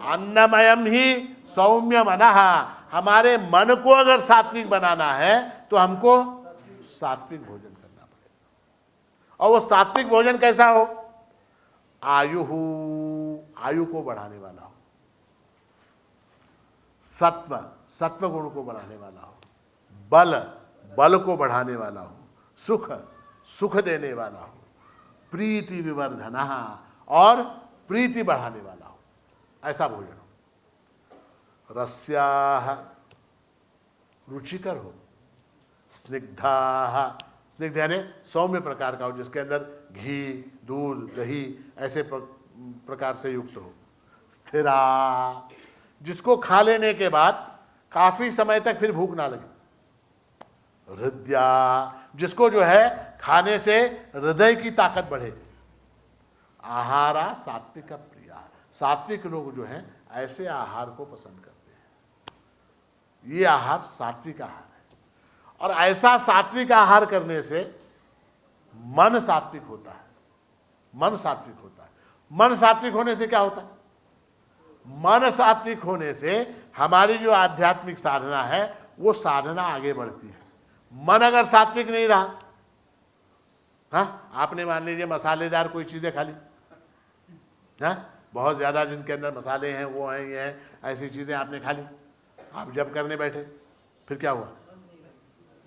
अन्नमयम ही सौम्य मनः, हमारे मन को अगर सात्विक बनाना है तो हमको सात्विक भोजन करना पड़ेगा। और वो सात्विक भोजन कैसा हो, आयु को बढ़ाने वाला हो, सत्व गुण को बढ़ाने वाला हो, बल को बढ़ाने वाला हो, सुख देने वाला हो, प्रीति विवर्धन, और प्रीति बढ़ाने वाला हो, ऐसा भोजन हो। रस्याः, रुचिकर हो। स्निग्धाः, स्निग्ध यानी सौम्य प्रकार का हो, जिसके अंदर घी, दूध, दही ऐसे प्रकार से युक्त हो। स्थिरा, जिसको खा लेने के बाद काफी समय तक फिर भूख ना लगे। हृदया, जिसको जो है खाने से हृदय की ताकत बढ़े। आहारा सात्विक प्रिया, सात्विक लोग जो हैं ऐसे आहार को पसंद करते हैं। ये आहार सात्विक आहार है। और ऐसा सात्विक आहार करने से मन सात्विक होता है। मन सात्विक होता है। मन सात्विक होने से क्या होता है? मन सात्विक होने से हमारी जो आध्यात्मिक साधना है वो साधना आगे बढ़ती है। मन अगर सात्विक नहीं रहा, हाँ, आपने मान लीजिए मसालेदार कोई चीजें खा ली, हाँ, बहुत ज्यादा जिनके अंदर मसाले हैं, वो हैं, ये हैं, ऐसी चीजें आपने खा ली। आप जब करने बैठे फिर क्या हुआ?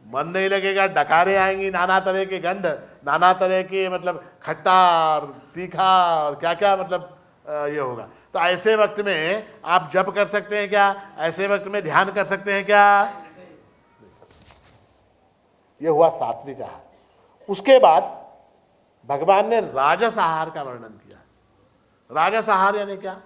मन नहीं लगेगा, डकारे आएंगी, नाना तरह के गंध, नाना तरह के मतलब खट्टा और तीखा और क्या क्या मतलब ये होगा। तो ऐसे वक्त में आप जप कर सकते हैं क्या? ऐसे वक्त में ध्यान कर सकते हैं क्या? ये हुआ सात्विक आहार। उसके बाद भगवान ने राजस आहार का वर्णन किया। राजस आहार यानी क्या?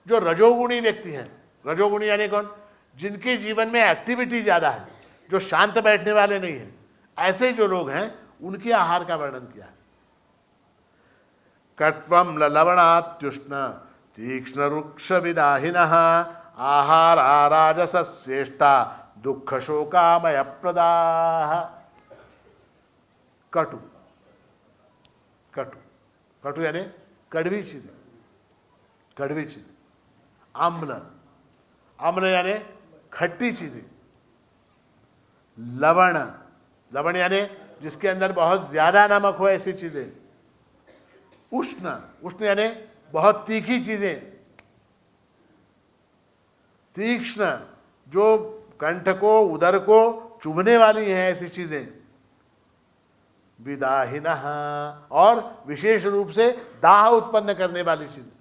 जो रजोगुणी व्यक्ति हैं। रजोगुणी यानी कौन? जिनके जीवन में एक्टिविटी ज्यादा है, जो शांत बैठने वाले नहीं हैं, ऐसे जो लोग हैं उनके आहार का वर्णन किया है। कट्वम ललवणात्युष्ण तीक्ष्ण रुक्ष विदाहिनः आहारा राजसस्येष्टा दुख शोकामय प्रदाः। कटु, कटु, कटु यानी कड़वी चीजें, कड़वी चीजें। अम्ल, अम्ल यानी खट्टी चीजें। लवण, लवण यानी जिसके अंदर बहुत ज्यादा नमक हो, ऐसी चीजें। उष्ण, उष्ण यानी बहुत तीखी चीजें। तीक्ष्ण, जो कंठ को, उदर को चुभने वाली हैं, ऐसी चीजें। विदाहिनः, और विशेष रूप से दाह उत्पन्न करने वाली चीजें।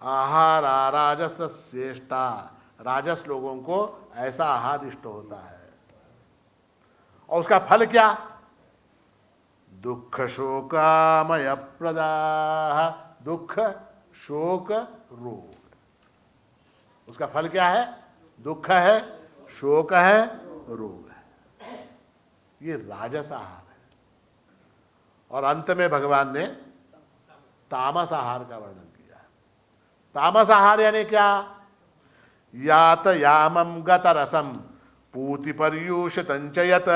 आहारा राजसस्येष्टा, राजस लोगों को ऐसा आहार इष्ट होता है। और उसका फल क्या? दुख शोकामय प्रदाः, दुख शोक रोग। उसका फल क्या है? दुख है, शोक है, रोग है। ये राजस आहार है। और अंत में भगवान ने तामस आहार का वर्णन किया। तामस आहार यानी क्या? यात यामम गत रसम पूति पर्यूषितं च यत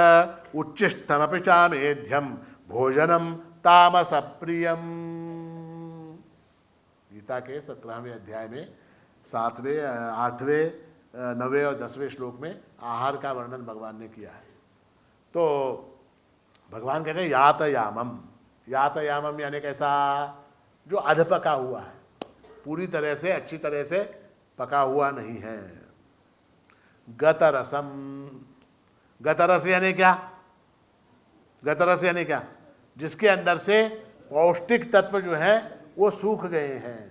उच्छिष्टमपि चामेध्यम भोजनम तामस प्रियम। गीता के 17वें अध्याय में 7वें, 8वें, 9वें और 10वें श्लोक में आहार का वर्णन भगवान ने किया है। तो भगवान कहते हैं यात यामम। यात यामम यानी कैसा? जो अधपका हुआ है, पूरी तरह से, अच्छी तरह से पका हुआ नहीं है। गतरसम, गतरस यानी क्या? गतरस यानी क्या? जिसके अंदर से पौष्टिक तत्व जो है वो सूख गए हैं।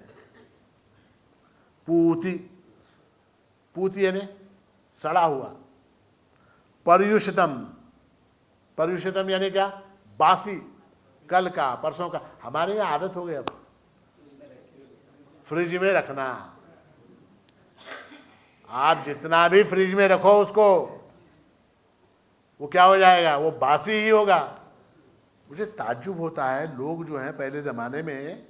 पूति, पूति यानी सड़ा हुआ। पर्युषितम, पर्युषितम यानी क्या? बासी, कल का, परसों का। हमारे यहाँ आदत हो गई अब फ्रिज में रखना। आप जितना भी फ्रिज में रखो उसको, वो क्या हो जाएगा? वो बासी ही होगा। मुझे ताज्जुब होता है, लोग जो हैं पहले जमाने में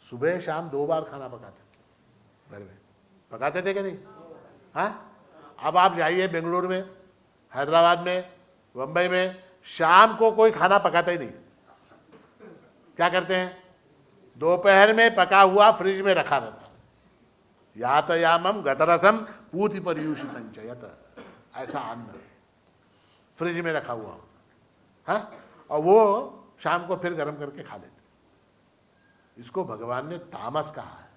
सुबह शाम 2 बार खाना पकाते थे, घर में पकाते थे कि नहीं? हाँ, अब आप जाइए बेंगलुरु में, हैदराबाद में, मुंबई में, शाम को कोई खाना पकाता ही नहीं। क्या करते हैं? दोपहर में पका हुआ फ्रिज में रखा रहता। यात यामम गतरसम पूति पर्यूषितं च यत, ऐसा अन्न फ्रिज में रखा हुआ होता, हाँ, और वो शाम को फिर गर्म करके खा लेते। इसको भगवान ने तामस कहा है।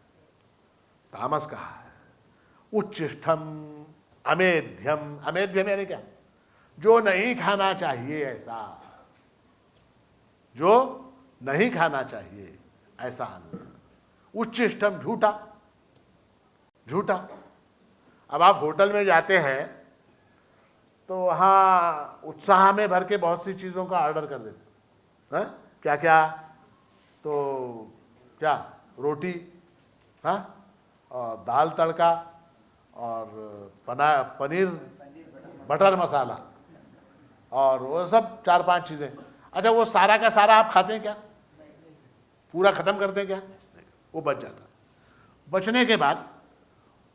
तामस कहा है। उच्चिष्टम अमेध्यम, अमेध्यम यानी क्या? जो नहीं खाना चाहिए, ऐसा जो नहीं खाना चाहिए, ऐसा अन्न। उच्छिष्टम, झूठा, झूठा। अब आप होटल में जाते हैं तो वहाँ उत्साह में भर के बहुत सी चीज़ों का ऑर्डर कर देते हैं। क्या क्या? तो क्या, रोटी, हाँ, और दाल तड़का, और पनीर बटर मसाला, और वो सब 4-5 चीज़ें। अच्छा, वो सारा का सारा आप खाते हैं क्या? पूरा ख़त्म करते हैं क्या? वो बच जाता। बचने के बाद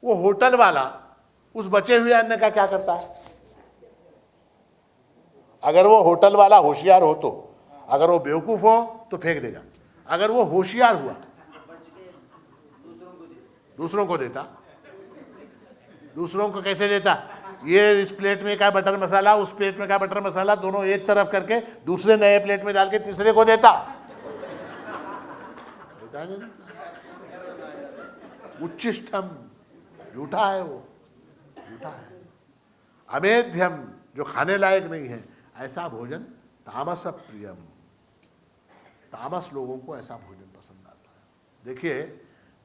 वो होटल वाला उस बचे हुए अन्न का क्या करता है? अगर वो होटल वाला होशियार हो, तो अगर वो बेवकूफ़ हो तो फेंक देगा। अगर वो होशियार हुआ, दूसरों को देता। दूसरों को कैसे देता? ये इस प्लेट में का बटर मसाला, उस प्लेट में का बटर मसाला, दोनों एक तरफ करके दूसरे नए प्लेट में डाल के तीसरे को देता। उच्छिष्टम, झूठा है, वो झूठा है। अमेध्यम, जो खाने लायक नहीं है, ऐसा भोजन तामस प्रियम। तामस लोगों को ऐसा भोजन पसंद आता है। देखिए,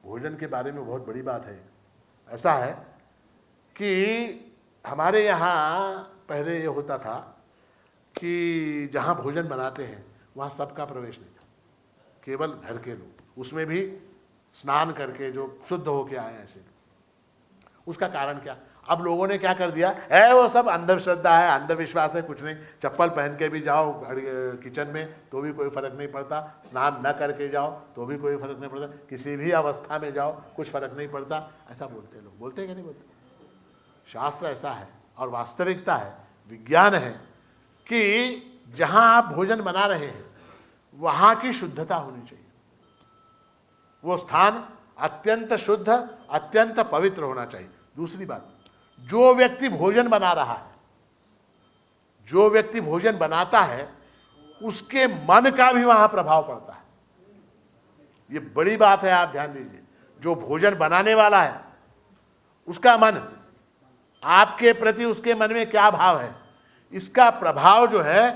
भोजन के बारे में बहुत बड़ी बात है। ऐसा है कि हमारे यहाँ पहले ये होता था कि जहाँ भोजन बनाते हैं वहाँ सबका प्रवेश नहीं था, केवल घर के लोग, उसमें भी स्नान करके जो शुद्ध होके आए ऐसे। उसका कारण क्या? अब लोगों ने क्या कर दिया है, वो सब अंधश्रद्धा है, अंधविश्वास है, कुछ नहीं। चप्पल पहन के भी जाओ किचन में तो भी कोई फर्क नहीं पड़ता, स्नान न करके जाओ तो भी कोई फर्क नहीं पड़ता, किसी भी अवस्था में जाओ कुछ फर्क नहीं पड़ता, ऐसा बोलते लोग। बोलते हैं कि नहीं बोलते? शास्त्र ऐसा है और वास्तविकता है, विज्ञान है कि जहाँ आप भोजन बना रहे हैं वहाँ की शुद्धता होनी चाहिए। वो स्थान अत्यंत शुद्ध, अत्यंत पवित्र होना चाहिए। दूसरी बात, जो व्यक्ति भोजन बना रहा है, जो व्यक्ति भोजन बनाता है, उसके मन का भी वहां प्रभाव पड़ता है। ये बड़ी बात है, आप ध्यान दीजिए। जो भोजन बनाने वाला है उसका मन, आपके प्रति उसके मन में क्या भाव है, इसका प्रभाव जो है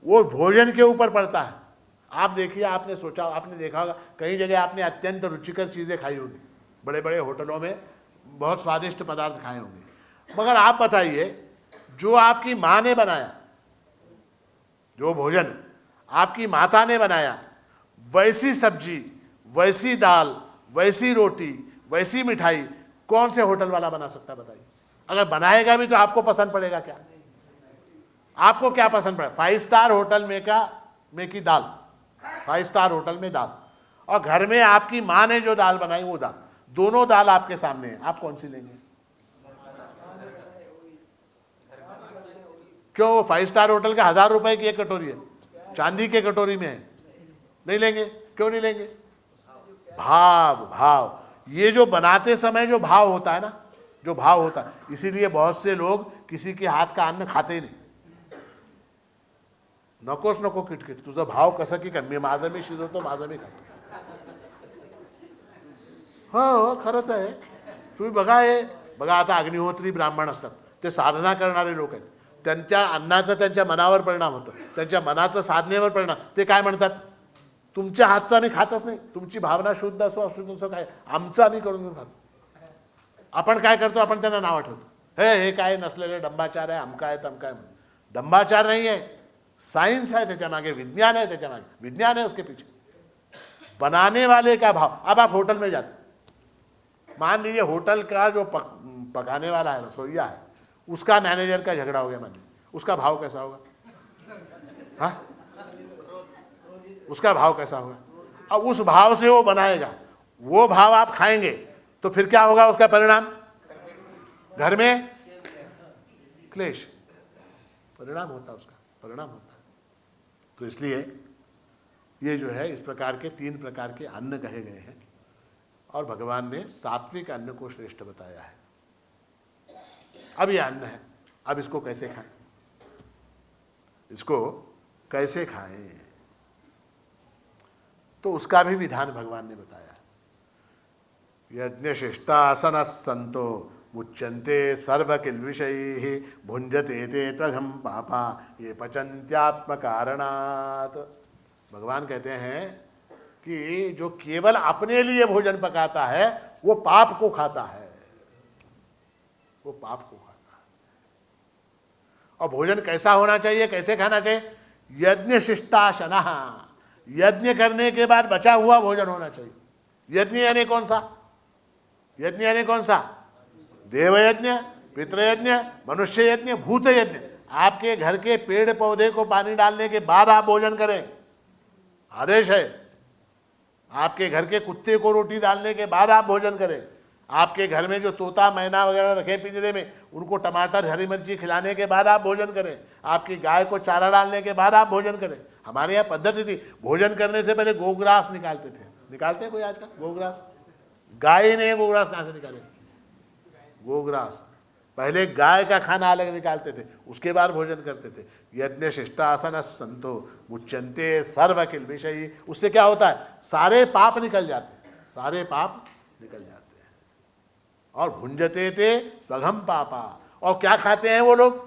वो भोजन के ऊपर पड़ता है। आप देखिए, आपने सोचा, आपने देखा होगा कई जगह आपने अत्यंत रुचिकर चीज़ें खाई होंगी, बड़े बड़े होटलों में बहुत स्वादिष्ट पदार्थ खाए होंगे, मगर आप बताइए, जो आपकी माँ ने बनाया, जो भोजन आपकी माता ने बनाया, वैसी सब्जी, वैसी दाल, वैसी रोटी, वैसी मिठाई कौन से होटल वाला बना सकता है? बताइए। अगर बनाएगा भी तो आपको पसंद पड़ेगा क्या? आपको क्या पसंद पड़ेगा? 5 स्टार होटल में की दाल, 5 स्टार होटल में दाल, और घर में आपकी माँ ने जो दाल बनाई वो दाल, दोनों दाल आपके सामने है, आप कौन सी लेंगे? क्यों? वो 5 स्टार होटल का 1000 रुपए की एक कटोरी है, चांदी के कटोरी में है, नहीं लेंगे? क्यों नहीं लेंगे? भाव, भाव। ये जो बनाते समय जो भाव होता है ना, जो भाव होता है, इसीलिए बहुत से लोग किसी के हाथ का अन्न खाते ही नाही. नकोच नको किटकिट, तुझा भाव कसा की काय, मी माझं मी शिजवतो, माझं मी खातो. हो खरंच आहे. तुम्ही बघा हे बघा, आता अग्निहोत्री ब्राह्मण असतात, ते साधना करणारे लोक आहेत, त्यांच्या अन्नाचा त्यांच्या मनावर परिणाम होतो, त्यांच्या मनाचा साधनेवर परिणाम. ते काय म्हणतात, तुमच्या हातचा मी खातच नाही, तुमची भावना शुद्ध असो अशुद्ध असो काय, आमचं आम्ही करून खातो. आपण काय करतो, आपण त्यांना नाव ठेवतो, हे काय नसलेले डंबाचार आहे, अमका आहे तमका आहे. डंबाचार नहीं है, साइंस है त्याच्या मागे, विज्ञान है त्याच्या मागे, विज्ञान है उसके पीछे. बनाने वाले का भाव. अब आप होटल में जाते, मान लीजिए होटल का जो पकाने वाला है, रसोईया है, उसका मैनेजर का झगड़ा हो गया, मान लीजिए, उसका भाव कैसा होगा? हाँ, उसका भाव कैसा होगा? अब उस भाव से वो बनाएगा, वो भाव आप खाएंगे तो फिर क्या होगा उसका परिणाम? घर में क्लेश, परिणाम होता है, उसका परिणाम होता है. तो इसलिए ये जो है, इस प्रकार के 3 प्रकार के अन्न कहे गए हैं, और भगवान ने सात्विक अन्न को श्रेष्ठ बताया है. अब ये अन्न है, अब इसको कैसे खाएं, इसको कैसे खाएं, तो उसका भी विधान भगवान ने बताया. यज्ञशिष्टासन संतो मुच्यन्ते सर्व किल विषय भुंजते ते त्वघम पापा ये पचन्त्यात्म कारणात्. भगवान कहते हैं कि जो केवल अपने लिए भोजन पकाता है वो पाप को खाता है, वो पाप को खाता है। और भोजन कैसा होना चाहिए, कैसे खाना चाहिए? यज्ञ शिष्टाशना, यज्ञ करने के बाद बचा हुआ भोजन होना चाहिए। यज्ञ यानी कौन सा? यज्ञ यानी कौन सा? देवयज्ञ, पितृयज्ञ, मनुष्य यज्ञ, भूत यज्ञ। आपके घर के पेड़ पौधे को पानी डालने के बाद आप भोजन करें, आदेश है। आपके घर के कुत्ते को रोटी डालने के बाद आप भोजन करें। आपके घर में जो तोता मैना वगैरह रखे पिंजरे में, उनको टमाटर हरी मिर्ची खिलाने के बाद आप भोजन करें। आपकी गाय को चारा डालने के बाद आप भोजन करें। हमारे यहाँ पद्धति थी, भोजन करने से पहले गोग्रास निकालते थे। निकालते कोई आजकल गोग्रास? गाय ने गोग्रास कहाँ से निकाले? गोग्रास पहले गाय का खाना अलग निकालते थे, उसके बाद भोजन करते थे। यज्ञ शिष्टासन संतो मुच्यन्ते सर्व किल विषयी। उससे क्या होता है? सारे पाप निकल जाते हैं, सारे पाप निकल जाते हैं। और भुंजते थे त्वघम पापा। और क्या खाते हैं वो लोग?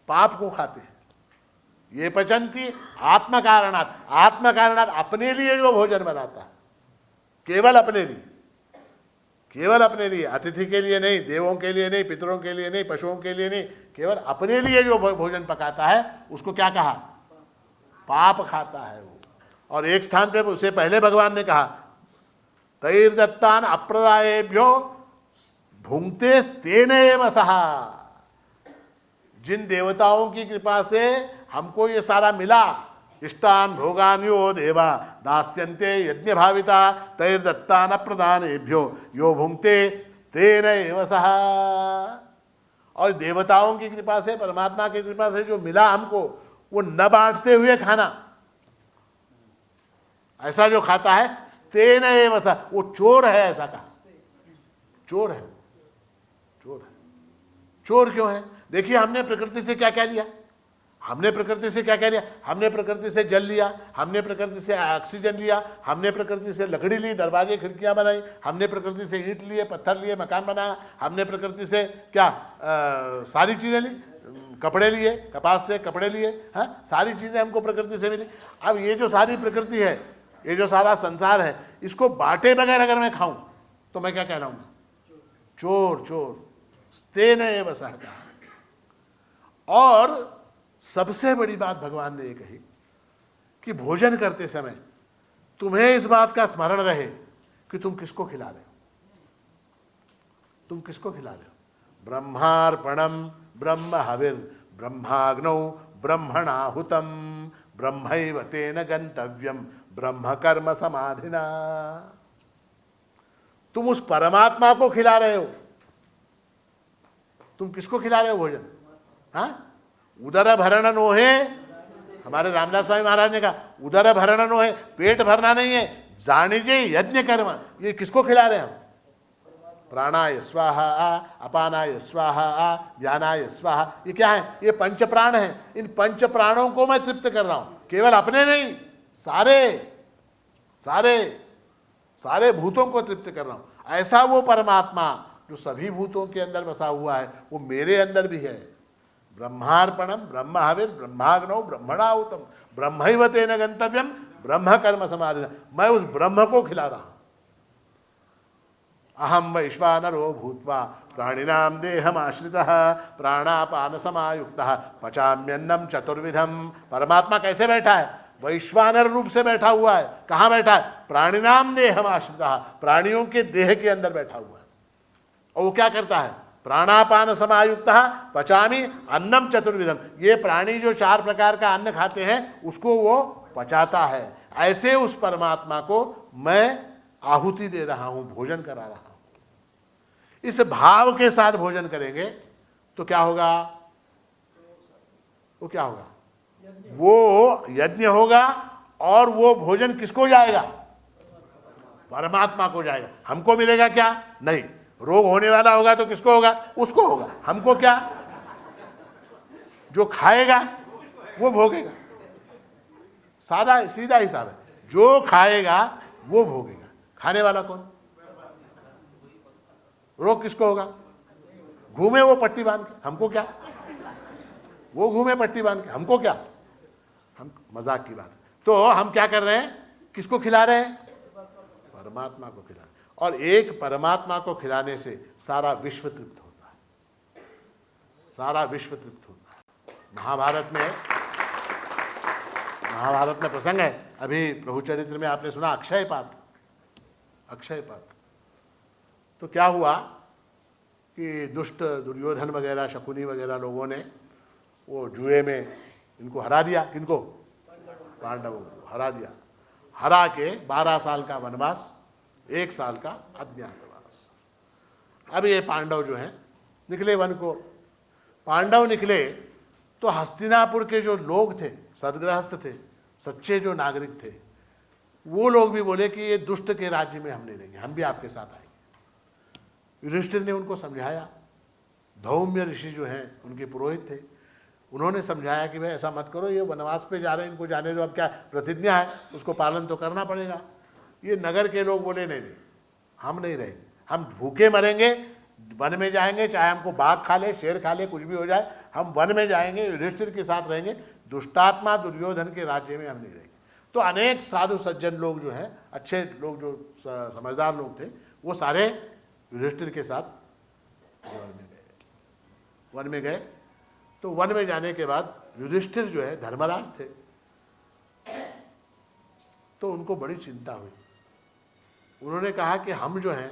पाप को खाते हैं। ये पचंती आत्म कारणात्, आत्म कारणात् अपने लिए जो भोजन बनाता है, केवल अपने लिए, केवल अपने लिए, अतिथि के लिए नहीं, देवों के लिए नहीं, पितरों के लिए नहीं, पशुओं के लिए नहीं, केवल अपने लिए जो भोजन पकाता है उसको क्या कहा? पाप खाता है वो। और एक स्थान पे उसे पहले भगवान ने कहा तैर्दत्तान अप्रदायेभ्यो भुंक्ते तेन एव सहा। जिन देवताओं की कृपा से हमको ये सारा मिला, इष्टान भोगान यो देवा दास्यन्ते यज्ञ भाविता तैर्दत्तान अप्रदानेभ्यो यो भुंक्ते तेन एव सहा। और देवताओं की कृपा से, परमात्मा की कृपा से जो मिला हमको, वो न बांटते हुए खाना। ऐसा जो खाता है तेन एव सहा, वो चोर है। ऐसा कहा, चोर है, चोर है। चोर क्यों है? देखिए, हमने प्रकृति से क्या क्या लिया? हमने प्रकृति से क्या क्या लिया? हमने प्रकृति से जल लिया, हमने प्रकृति से ऑक्सीजन लिया, हमने प्रकृति से लकड़ी ली, दरवाजे खिड़कियां बनाई, हमने प्रकृति से ईंट लिए, पत्थर लिए, मकान बनाया, हमने प्रकृति से क्या सारी चीजें ली, कपड़े लिए, कपास से कपड़े लिए, हाँ, सारी चीजें हमको प्रकृति से मिली। अब ये जो सारी प्रकृति है, ये जो सारा संसार है, इसको बांटे बगैर अगर मैं खाऊं तो मैं क्या कहलाऊंगा? चोर। चोर तेन एव सहा। और सबसे बड़ी बात भगवान ने ये कही कि भोजन करते समय तुम्हें इस बात का स्मरण रहे कि तुम किसको खिला रहे हो, तुम किसको खिला रहे हो। ब्रह्मार्पणम ब्रह्म हविर ब्रह्माग्नौ ब्रह्मणाहुतम ब्रह्मैव तेन गंतव्यम ब्रह्म कर्म समाधिना। तुम उस परमात्मा को खिला रहे हो। तुम किसको खिला रहे हो भोजन? हाँ, उदर भरण नोहे, हमारे रामदास स्वामी महाराज ने कहा उदर भरण नोहे, पेट भरना नहीं है, जानिजे यज्ञ कर्म। ये किसको खिला रहे हैं हम? प्राणाय स्वाहा, अपानाय स्वाहा, ज्ञानाय स्वाहा। ये क्या है? ये पंच प्राण है। इन पंच प्राणों को मैं तृप्त कर रहा हूं, केवल अपने नहीं, सारे सारे सारे भूतों को तृप्त कर रहा हूं। ऐसा वो परमात्मा जो सभी भूतों के अंदर बसा हुआ है, वो मेरे अंदर भी है। ब्रह्मार्पणम ब्रह्म हविर ब्रह्माग्नौ ब्रह्मणाहुतम ब्रह्मैव तेन गंतव्यम ब्रह्म कर्म समाधिना। मैं उस ब्रह्म को खिला रहा हूं। अहम वैश्वानरो भूत्वा प्राणिनाम देहमाश्रितः प्राणापान समायुक्तः पचाम्यन्नम चतुर्विधम। परमात्मा कैसे बैठा है? वैश्वानर रूप से बैठा हुआ है। कहाँ बैठा है? प्राणिनाम देहमाश्रितः, प्राणियों के देह के अंदर बैठा हुआ है। और वो क्या करता है? प्राणापान समायुक्तः पचामी अन्नम चतुर्विधम। ये प्राणी जो 4 प्रकार का अन्न खाते हैं उसको वो पचाता है। ऐसे उस परमात्मा को मैं आहुति दे रहा हूं, भोजन करा रहा हूं। इस भाव के साथ भोजन करेंगे तो क्या होगा? वो क्या होगा? वो यज्ञ होगा। और वो भोजन किसको जाएगा? परमात्मा को जाएगा। हमको मिलेगा क्या? नहीं। रोग होने वाला होगा तो किसको होगा? उसको होगा। हमको क्या? जो खाएगा वो भोगेगा। सादा सीधा हिसाब है। जो खाएगा वो भोगेगा। खाने वाला कौन? रोग किसको होगा? घूमे वो पट्टी बांध के, हमको क्या? वो घूमे पट्टी बांध के, हमको क्या? हम मजाक की बात। तो हम क्या कर रहे हैं? किसको खिला रहे हैं? परमात्मा को खिला। और एक परमात्मा को खिलाने से सारा विश्व तृप्त होता है, सारा विश्व तृप्त होता है। महाभारत में प्रसंग है, अभी प्रभु चरित्र में आपने सुना, अक्षय पात्र। तो क्या हुआ कि दुष्ट दुर्योधन वगैरह, शकुनी वगैरह लोगों ने वो जुए में इनको हरा दिया। किनको? पांडवों को हरा दिया। हरा के 12 साल का वनवास, 1 साल का अज्ञातवास। अब ये पांडव जो हैं निकले वन को। पांडव निकले तो हस्तिनापुर के जो लोग थे, सद्गृहस्थ थे, सच्चे जो नागरिक थे, वो लोग भी बोले कि ये दुष्ट के राज्य में हम नहीं रहेंगे, हम भी आपके साथ आएंगे। युधिष्ठिर ने उनको समझाया। धौम्य ऋषि जो हैं उनके पुरोहित थे, उन्होंने समझाया कि भाई ऐसा मत करो, ये वनवास पे जा रहे हैं, इनको जाने दो। अब क्या प्रतिज्ञा है, उसको पालन तो करना पड़ेगा। ये नगर के लोग बोले नहीं, हम नहीं रहेंगे, हम भूखे मरेंगे, वन में जाएंगे, चाहे हमको बाघ खा ले, शेर खा ले, कुछ भी हो जाए, हम वन में जाएंगे, युधिष्ठिर के साथ रहेंगे, दुष्टात्मा दुर्योधन के राज्य में हम नहीं रहेंगे। तो अनेक साधु सज्जन लोग जो हैं, अच्छे लोग, जो समझदार लोग थे, वो सारे युधिष्ठिर के साथ वन में गए। तो वन में जाने के बाद युधिष्ठिर जो है धर्मराज थे, तो उनको बड़ी चिंता हुई। उन्होंने कहा कि हम जो हैं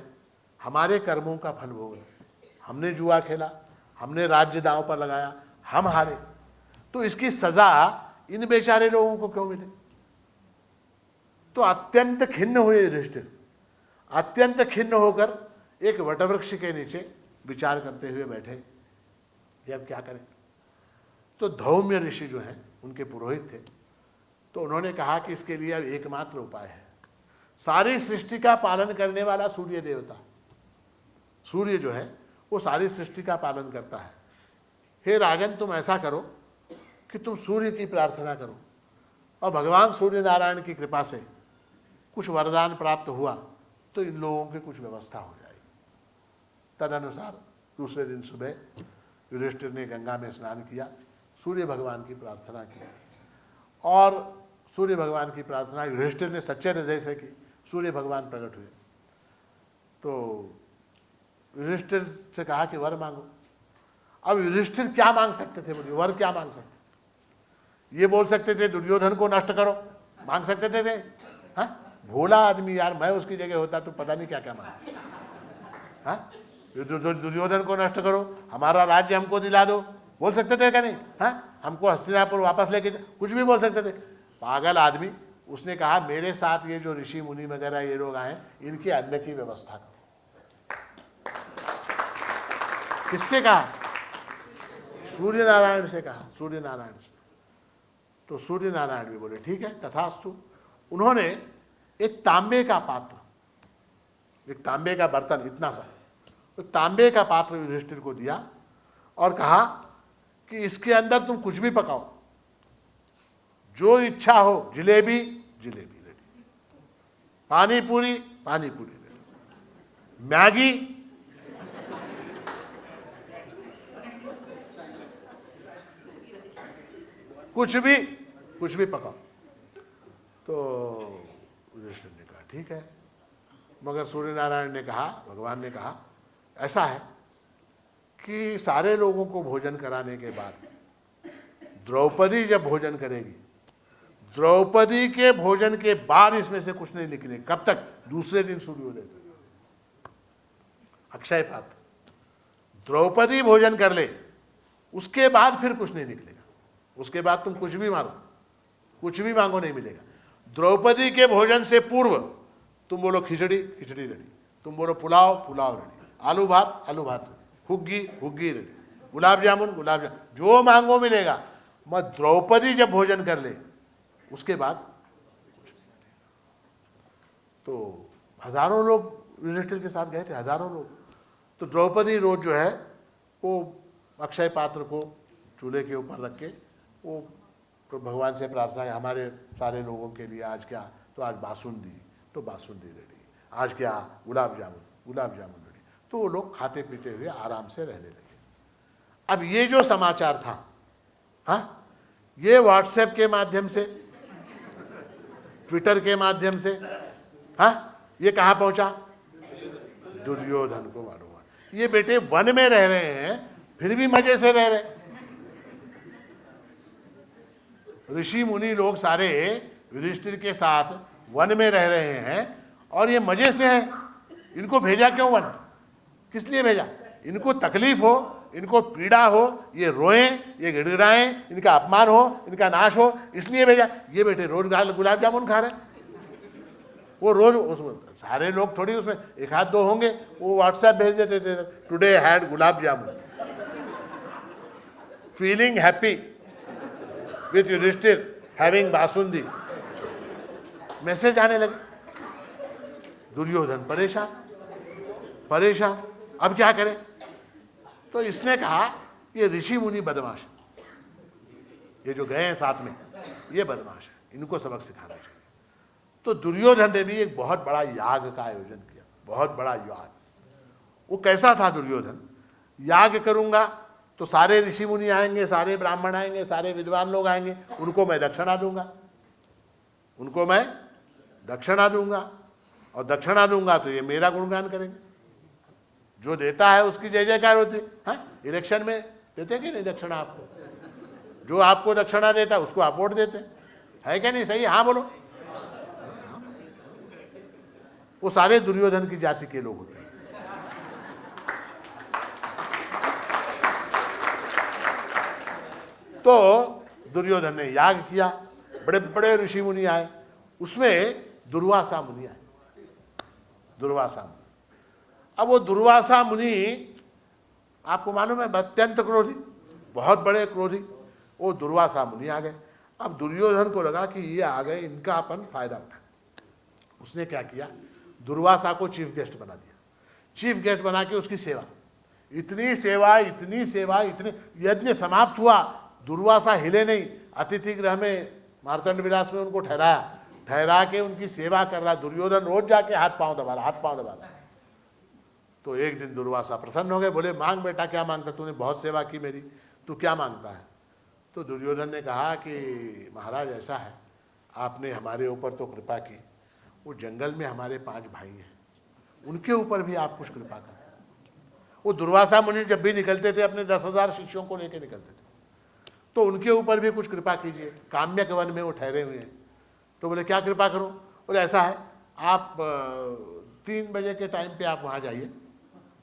हमारे कर्मों का फल भोग रहे, हमने जुआ खेला, हमने राज्य दांव पर लगाया, हम हारे, तो इसकी सजा इन बेचारे लोगों को क्यों मिले? तो अत्यंत खिन्न हुए युधिष्ठिर। अत्यंत खिन्न होकर एक वटवृक्ष के नीचे विचार करते हुए बैठे, ये अब क्या करें? तो धौम्य ऋषि जो हैं उनके पुरोहित थे, तो उन्होंने कहा कि इसके लिए अब एकमात्र उपाय है, सारी सृष्टि का पालन करने वाला सूर्य देवता, सूर्य जो है वो सारी सृष्टि का पालन करता है। हे राजन, तुम ऐसा करो कि तुम सूर्य की प्रार्थना करो, और भगवान सूर्य नारायण की कृपा से कुछ वरदान प्राप्त हुआ तो इन लोगों की कुछ व्यवस्था हो जाएगी। तदनुसार दूसरे दिन सुबह युधिष्ठिर ने गंगा में स्नान किया, सूर्य भगवान की प्रार्थना की, और सूर्य भगवान की प्रार्थना युधिष्ठिर ने सच्चे हृदय से की। सूर्य भगवान प्रकट हुए, तो युधिष्ठिर से कहा कि वर मांगो। अब युधिष्ठिर क्या मांग सकते थे? बोलिए, वर क्या मांग सकते थे? ये बोल सकते थे दुर्योधन को नष्ट करो, मांग सकते थे? हाँ, भोला आदमी यार, मैं उसकी जगह होता तो पता नहीं क्या क्या मांगता। हाँ, दुर्योधन को नष्ट करो, हमारा राज्य हमको दिला दो, बोल सकते थे क्या नहीं? हाँ, हमको हस्तिनापुर वापस लेके, कुछ भी बोल सकते थे। पागल आदमी। उसने कहा मेरे साथ ये जो ऋषि मुनि वगैरह ये लोग आए, इनके अन्न की व्यवस्था करो। किससे कहा? सूर्य नारायण से कहा, सूर्य नारायण से। तो सूर्य नारायण भी बोले ठीक है, तथास्तु। उन्होंने एक तांबे का पात्र, एक तांबे का बर्तन इतना सा, तो तांबे का पात्र युधिष्ठिर को दिया और कहा कि इसके अंदर तुम कुछ भी पकाओ, जो इच्छा हो, जिलेबी जिलेबी रेडी, पानी पूरी रेडी, मैगी, कुछ भी पकाओ। तो युधिष्ठिर ने कहा ठीक है, मगर सूर्य नारायण ने कहा, भगवान ने कहा ऐसा है कि सारे लोगों को भोजन कराने के बाद द्रौपदी जब भोजन करेगी, द्रौपदी के भोजन के बाद इसमें से कुछ नहीं निकले। कब तक? दूसरे दिन सूर्योदय तक। अक्षय पात्र, द्रौपदी भोजन कर ले, उसके बाद फिर कुछ नहीं निकलेगा। उसके बाद तुम कुछ भी मांगो, कुछ भी मांगो, नहीं मिलेगा। द्रौपदी के भोजन से पूर्व तुम बोलो खिचड़ी रेडी, तुम बोलो पुलाव रेडी, आलू भात रेडी, हुग्गी रेडी, गुलाब जामुन, जो मांगो मिलेगा। मत द्रौपदी जब भोजन कर ले उसके बाद कुछ नहीं। तो हजारों लोग युधिष्ठिर के साथ गए थे, हजारों लोग। तो द्रौपदी रोज जो है वो अक्षय पात्र को चूल्हे के ऊपर रख के वो तो भगवान से प्रार्थना है हमारे सारे लोगों के लिए आज क्या, तो आज बासुंदी, तो बासुंदी रेडी, आज क्या, गुलाब जामुन रेडी। तो वो लोग खाते पीते हुए आराम से रहने लगे। अब ये जो समाचार था, हाँ, ये व्हाट्सएप के माध्यम से ट्विटर के माध्यम से। हाँ, ये कहाँ पहुंचा? दुर्योधन को मालूम हुआ। ये बेटे वन में रह रहे हैं, फिर भी मजे से रह रहे हैं। ऋषि मुनि लोग सारे युधिष्ठिर के साथ वन में रह रहे हैं और ये मजे से हैं। इनको भेजा क्यों वन? किस लिए भेजा? इनको तकलीफ हो, इनको पीड़ा हो, ये रोएं, ये गिड़गिड़ाएं, इनका अपमान हो, इनका नाश हो, इसलिए भेजा। ये बेटे रोज गुलाब जामुन खा रहे हैं। वो रोज उसमें सारे लोग थोड़ी, उसमें एक आध दो होंगे, वो व्हाट्सएप भेज देते थे, today had gulab jamun, feeling happy with Yudhishthir having basundi, message आने लगे। दुर्योधन परेशान परेशान, अब क्या करें? तो इसने कहा ये ऋषि मुनि बदमाश, ये जो गए हैं साथ में, ये बदमाश है, इनको सबक सिखाना चाहिए। तो दुर्योधन ने भी एक बहुत बड़ा याग का आयोजन किया, बहुत बड़ा याग। वो कैसा था दुर्योधन? याग करूंगा तो सारे ऋषि मुनि आएंगे, सारे ब्राह्मण आएंगे, सारे विद्वान लोग आएंगे, उनको मैं दक्षिणा दूंगा, उनको मैं दक्षिणा दूंगा, और दक्षिणा दूंगा तो ये मेरा गुणगान करेंगे। जो देता है उसकी जय जयकार होती है। इलेक्शन में देते कि नहीं दक्षिणा? आपको जो आपको दक्षिणा देता है उसको आप वोट देते है क्या नहीं? सही? हाँ बोलो। वो सारे दुर्योधन की जाति के लोग होते हैं। तो दुर्योधन ने याग किया, बड़े बड़े ऋषि मुनि आए, उसमें दुर्वासा मुनि आए, दुर्वासा मुनि। अब वो दुर्वासा मुनि आपको मालूम है अत्यंत क्रोधी, बहुत बड़े क्रोधी, वो दुर्वासा मुनि आ गए। अब दुर्योधन को लगा कि ये आ गए, इनका अपन फायदा उठा। उसने क्या किया? दुर्वासा को चीफ गेस्ट बना दिया। चीफ गेस्ट बना के उसकी सेवा, इतनी सेवा, इतनी सेवा, इतने यज्ञ समाप्त हुआ, दुर्वासा हिले नहीं। अतिथि गृह में मार्तंड विलास में उनको ठहरा के उनकी सेवा कर रहा। दुर्योधन रोज जाके हाथ पांव दबा रहा। तो एक दिन दुर्वासा प्रसन्न हो गए, बोले मांग बेटा, क्या मांगता? तूने बहुत सेवा की मेरी, तू क्या मांगता है? तो दुर्योधन ने कहा कि महाराज ऐसा है, आपने हमारे ऊपर तो कृपा की, वो जंगल में हमारे 5 भाई हैं, उनके ऊपर भी आप कुछ कृपा करें। वो दुर्वासा मुनि जब भी निकलते थे अपने 10,000 शिष्यों को लेकर निकलते थे, तो उनके ऊपर भी कुछ कृपा कीजिए। काम्यक वन में वो ठहरे हुए हैं। तो बोले क्या कृपा करूं? बोले ऐसा है, आप 3 बजे के टाइम पे आप वहाँ जाइए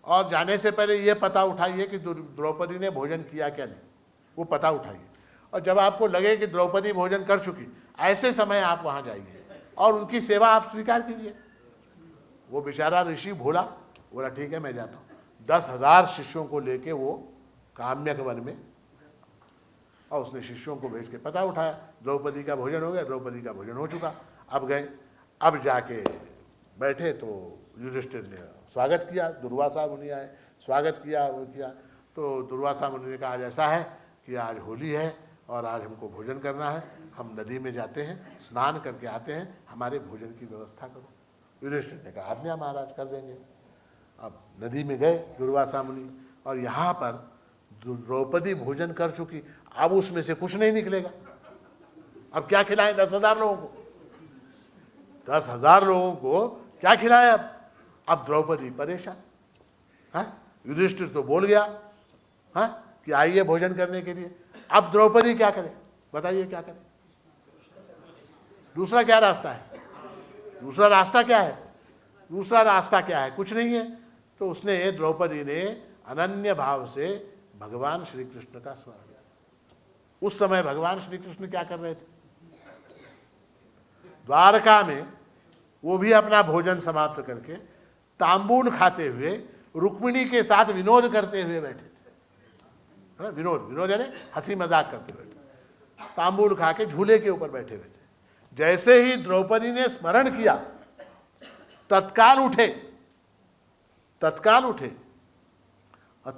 और जाने से पहले ये पता उठाइए कि द्रौपदी ने भोजन किया क्या नहीं, वो पता उठाइए। और जब आपको लगे कि द्रौपदी भोजन कर चुकी, ऐसे समय आप वहाँ जाइए और उनकी सेवा आप स्वीकार कीजिए। वो बेचारा ऋषि भोला, बोला ठीक है मैं जाता हूँ। 10,000 शिष्यों को लेके वो काम्यक वन में, और उसने शिष्यों को भेज के पता उठाया, द्रौपदी का भोजन हो गया, द्रौपदी का भोजन हो चुका। अब गए, अब जाके बैठे तो युधिष्ठिर ने स्वागत किया, दुर्वासा मुनि आए, स्वागत किया, वो किया। तो दुर्वासा मुनि ने कहा आज ऐसा है कि आज होली है और आज हमको भोजन करना है, हम नदी में जाते हैं, स्नान करके आते हैं, हमारे भोजन की व्यवस्था करो। युधिष्ठिर ने कहा आज्ञा महाराज, कर देंगे। अब नदी में गए दुर्वासा मुनि, और यहाँ पर द्रौपदी भोजन कर चुकी, अब उसमें से कुछ नहीं निकलेगा। अब क्या खिलाएं 10,000 लोगों को? 10,000 लोगों को क्या खिलाएं? अब द्रौपदी परेशान। युधिष्ठिर तो बोल गया कि आइए भोजन करने के लिए। अब द्रौपदी क्या करे? बताइए क्या करे? दूसरा क्या रास्ता है? दूसरा रास्ता क्या है? दूसरा रास्ता क्या है? कुछ नहीं है। तो उसने, द्रौपदी ने अनन्य भाव से भगवान श्री कृष्ण का स्मरण किया। उस समय भगवान श्री कृष्ण क्या कर रहे थे? द्वारका में वो भी अपना भोजन समाप्त करके तांबूल खाते हुए रुक्मिणी के साथ विनोद करते हुए बैठे थे। विनोद यानी हंसी मजाक करते बैठे, तांबूल खा के झूले के ऊपर बैठे हुए थे। जैसे ही द्रौपदी ने स्मरण किया, तत्काल उठे और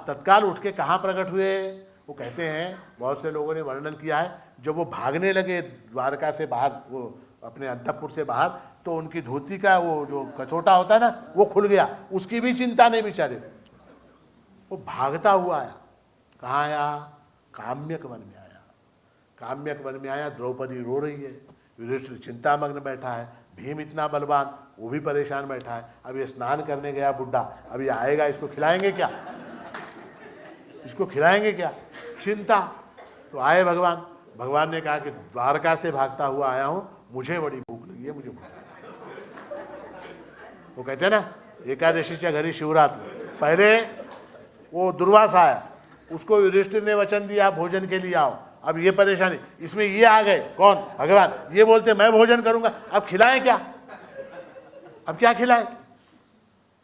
तत्काल उठ के कहाँ प्रकट हुए? वो कहते हैं, बहुत से लोगों ने वर्णन किया है, जब वो भागने लगे द्वारका से बाहर, वो अपने अंतःपुर से बाहर, तो उनकी धोती का वो जो कचोटा होता है ना, वो खुल गया। उसकी भी चिंता नहीं बेचारे, वो भागता हुआ आया। कहाँ आया? काम्यक वन में आया। काम्यक वन में आया, द्रौपदी रो रही है, युधिष्ठिर चिंतामग्न बैठा है, भीम इतना बलवान वो भी परेशान बैठा है। अब ये स्नान करने गया बुड्ढा, अब ये आएगा, इसको खिलाएंगे क्या, इसको खिलाएंगे क्या, चिंता। तो आए भगवान, भगवान ने कहा कि द्वारका से भागता हुआ आया हूं, मुझे बड़ी भूख लगी है, मुझे भूख लगी। वो कहते हैं ना एकादशीच्या घरी शिवरात्र, पहले वो दुर्वासा आया, उसको युधिष्ठिर ने वचन दिया भोजन के लिए आओ, अब ये परेशानी, इसमें ये आ गए, कौन, भगवान, ये बोलते मैं भोजन करूंगा, अब खिलाएं क्या, अब क्या खिलाएं।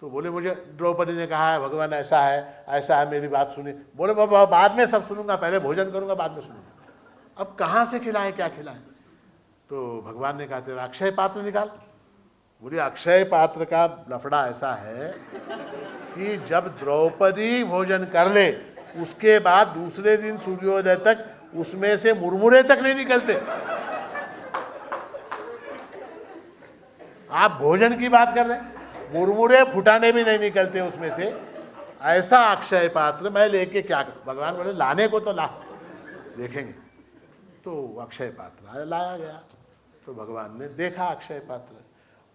तो बोले मुझे द्रौपदी ने कहा है भगवान ऐसा है, मेरी बात सुनी। बोले बाबा बाद में सब सुनूंगा, पहले भोजन करूंगा बाद में सुनूंगा। अब कहाँ से खिलाएं, क्या खिलाएं। तो भगवान ने कहा तेरा अक्षय पात्र निकाल। बोले अक्षय पात्र का लफड़ा ऐसा है कि जब द्रौपदी भोजन कर ले उसके बाद दूसरे दिन सूर्योदय तक उसमें से मुरमुरे तक नहीं निकलते। आप भोजन की बात कर रहे हैं, मुरमुरे फुटाने भी नहीं निकलते उसमें से। ऐसा अक्षय पात्र मैं लेके क्या करूं। भगवान बोले लाने को तो ला, देखेंगे। तो अक्षय पात्र लाया गया। तो भगवान ने देखा अक्षय पात्र,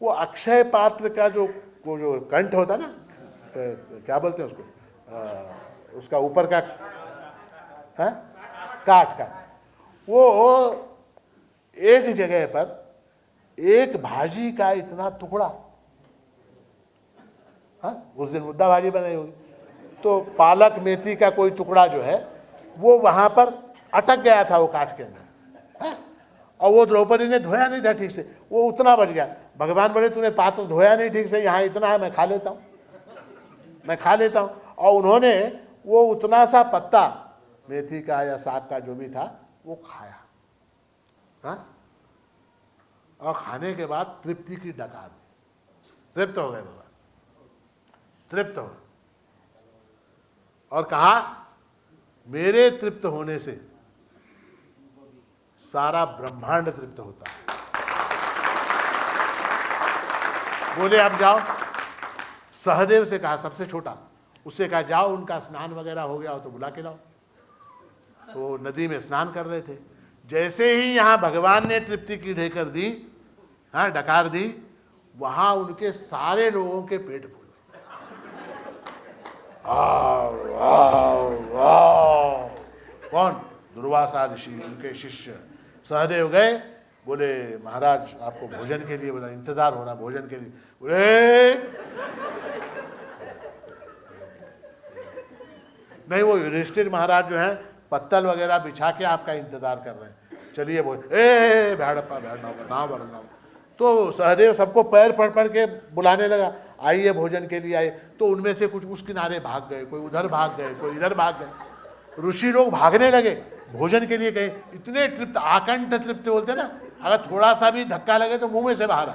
वो अक्षय पात्र का जो कंठ होता ना, क्या बोलते हैं उसको, उसका ऊपर का काट का, वो एक जगह पर एक भाजी का इतना टुकड़ा, उस दिन मुद्दा भाजी बनाई होगी, तो पालक मेथी का कोई टुकड़ा जो है वो वहां पर अटक गया था वो काट के अंदर, और वो द्रौपदी ने धोया नहीं था ठीक से, वो उतना बच गया। भगवान बोले तूने पात्र धोया नहीं ठीक से, यहाँ इतना है, मैं खा लेता हूँ, मैं खा लेता हूँ। और उन्होंने वो उतना सा पत्ता मेथी का या साग का जो भी था वो खाया, और खाने के बाद तृप्ति की डकार दी, तृप्त हो गए भगवान, तृप्त हो गए, और कहा मेरे तृप्त होने से सारा ब्रह्मांड तृप्त होता है। बोले अब जाओ, सहदेव से कहा, सबसे छोटा, उससे कहा जाओ उनका स्नान वगैरह हो गया हो तो बुला के लाओ। तो नदी में स्नान कर रहे थे, जैसे ही यहां भगवान ने तृप्ति की ढेकर दी, डकार दी, वहां उनके सारे लोगों के पेट फूल कौन, दुर्वासा ऋषि, उनके शिष्य। सहदेव गए, बोले महाराज आपको भोजन के लिए, बोला इंतजार हो रहा भोजन के लिए। बोले नहीं, वो युधिष्ठिर महाराज जो है पत्तल वगैरह बिछा के आपका इंतजार कर रहे हैं, चलिए बोल भेड़प्पा भेड़ना। तो सहदेव सबको पैर पड़ के बुलाने लगा, आइए भोजन के लिए आइए। तो उनमें से कुछ उस किनारे भाग गए, कोई उधर भाग गए, कोई इधर भाग गए। ऋषि लोग भागने लगे, भोजन के लिए गए, इतने तृप्त, आकंठ तृप्त बोलते ना, अगर थोड़ा सा भी धक्का लगे तो मुंह में से बाहर आ,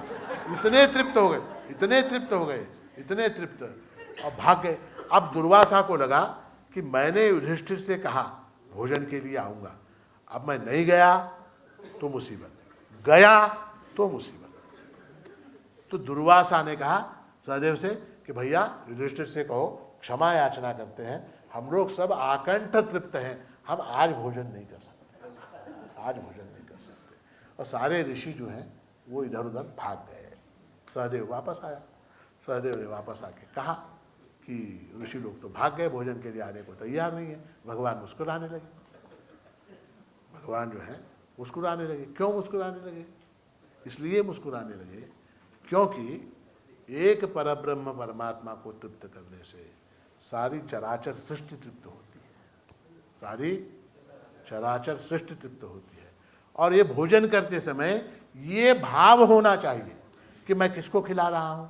इतने तृप्त हो गए, इतने तृप्त हो गए, इतने तृप्त, और भाग गए। अब दुर्वासा को लगा कि मैंने युधिष्ठिर से कहा भोजन के लिए आऊंगा, अब मैं नहीं गया तो मुसीबत, गया तो मुसीबत। तो दुर्वासा ने कहा सहदेव से कि भैया युधिष्ठिर से कहो क्षमा याचना करते हैं, हम लोग सब आकंठ तृप्त हैं, हम आज भोजन नहीं कर सकते, आज भोजन नहीं कर सकते। और सारे ऋषि जो हैं वो इधर उधर भाग गए। सहदेव वापस आया, सहदेव ने वापस आके कहा कि ऋषि लोग तो भाग गए, भोजन के लिए आने को तैयार नहीं है। भगवान मुस्कुराने लगे, भगवान जो है मुस्कुराने लगे। क्यों मुस्कुराने लगे? इसलिए मुस्कुराने लगे क्योंकि एक परब्रह्म परमात्मा को तृप्त करने से सारी चराचर सृष्टि तृप्त होती है, सारी चराचर सृष्टि तृप्त होती है। और ये भोजन करते समय ये भाव होना चाहिए कि मैं किसको खिला रहा हूं,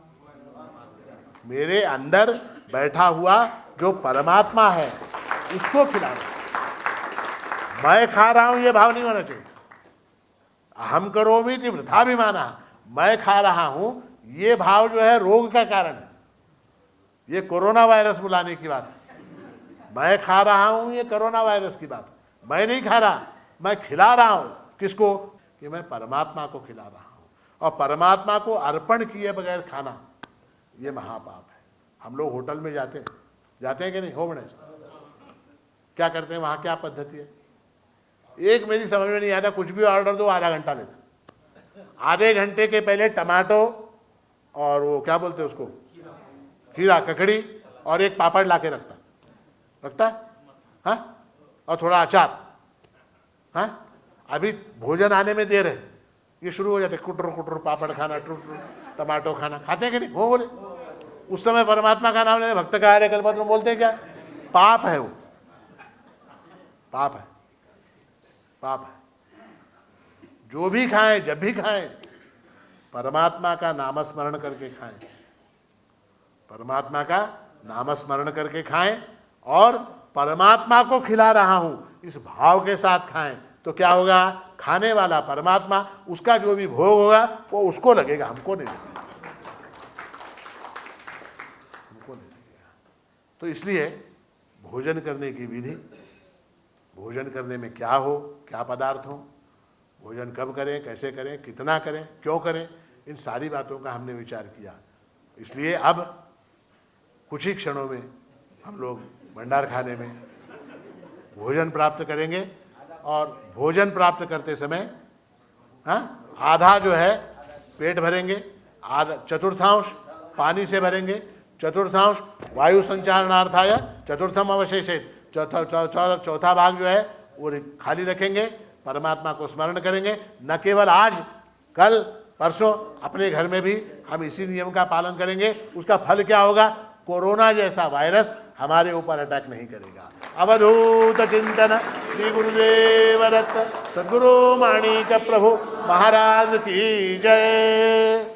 मेरे अंदर बैठा हुआ जो परमात्मा है उसको खिला रहा हूं। मैं खा रहा हूं ये भाव नहीं होना चाहिए। अहम करोमि इति वृथाभिमानः, मैं खा रहा हूं ये भाव जो है रोग का कारण है। ये कोरोना वायरस बुलाने की बात है। मैं खा रहा हूं ये कोरोना वायरस की बात है। मैं नहीं खा रहा, मैं खिला रहा हूं। किसको? कि मैं परमात्मा को खिला रहा हूं। और परमात्मा को अर्पण किए बगैर खाना ये महापाप है। हम लोग होटल में जाते हैं कि नहीं? हो बने क्या करते हैं वहां, क्या पद्धति है? एक मेरी समझ में नहीं आता, कुछ भी ऑर्डर दो आधा घंटा लेता, आधे घंटे के पहले टमाटो और वो क्या बोलते हैं उसको, खीरा, ककड़ी और एक पापड़ लाके रखता है हाँ, और थोड़ा अचार। हाँ, अभी भोजन आने में देर है, ये शुरू हो जाते कुटर कुटर पापड़ खाना, टुटर टमाटो खाना। खाते हैं कि नहीं? वो बोले उस समय परमात्मा का नाम लेते, भक्त का हरे कल्पत्र में बोलते हैं क्या? पाप है वो, पाप है, पाप है। जो भी खाएं, जब भी खाएं, परमात्मा का नामस्मरण करके खाएं, परमात्मा का नामस्मरण करके खाएं, और परमात्मा को खिला रहा हूं इस भाव के साथ खाएं। तो क्या होगा? खाने वाला परमात्मा, उसका जो भी भोग होगा वो उसको लगेगा, हमको नहीं लगेगा, हमको नहीं लगेगा। तो इसलिए भोजन करने की विधि, भोजन करने में क्या हो, क्या पदार्थ हो, भोजन कब करें, कैसे करें, कितना करें, क्यों करें, इन सारी बातों का हमने विचार किया। इसलिए अब कुछ ही क्षणों में हम लोग भंडार खाने में भोजन प्राप्त करेंगे। और भोजन प्राप्त करते समय आधा जो है पेट भरेंगे, आधा चतुर्थांश पानी से भरेंगे, चतुर्थांश वायु संचारणार्थाय चतुर्थम अवशेषेत, चौथा भाग जो है वो खाली रखेंगे, परमात्मा को स्मरण करेंगे। न केवल आज, कल, परसों, अपने घर में भी हम इसी नियम का पालन करेंगे। उसका फल क्या होगा? कोरोना जैसा वायरस हमारे ऊपर अटैक नहीं करेगा। अवधूत चिंतन श्री गुरुदेव दत्त सद्गुरु माणिक प्रभु महाराज की जय।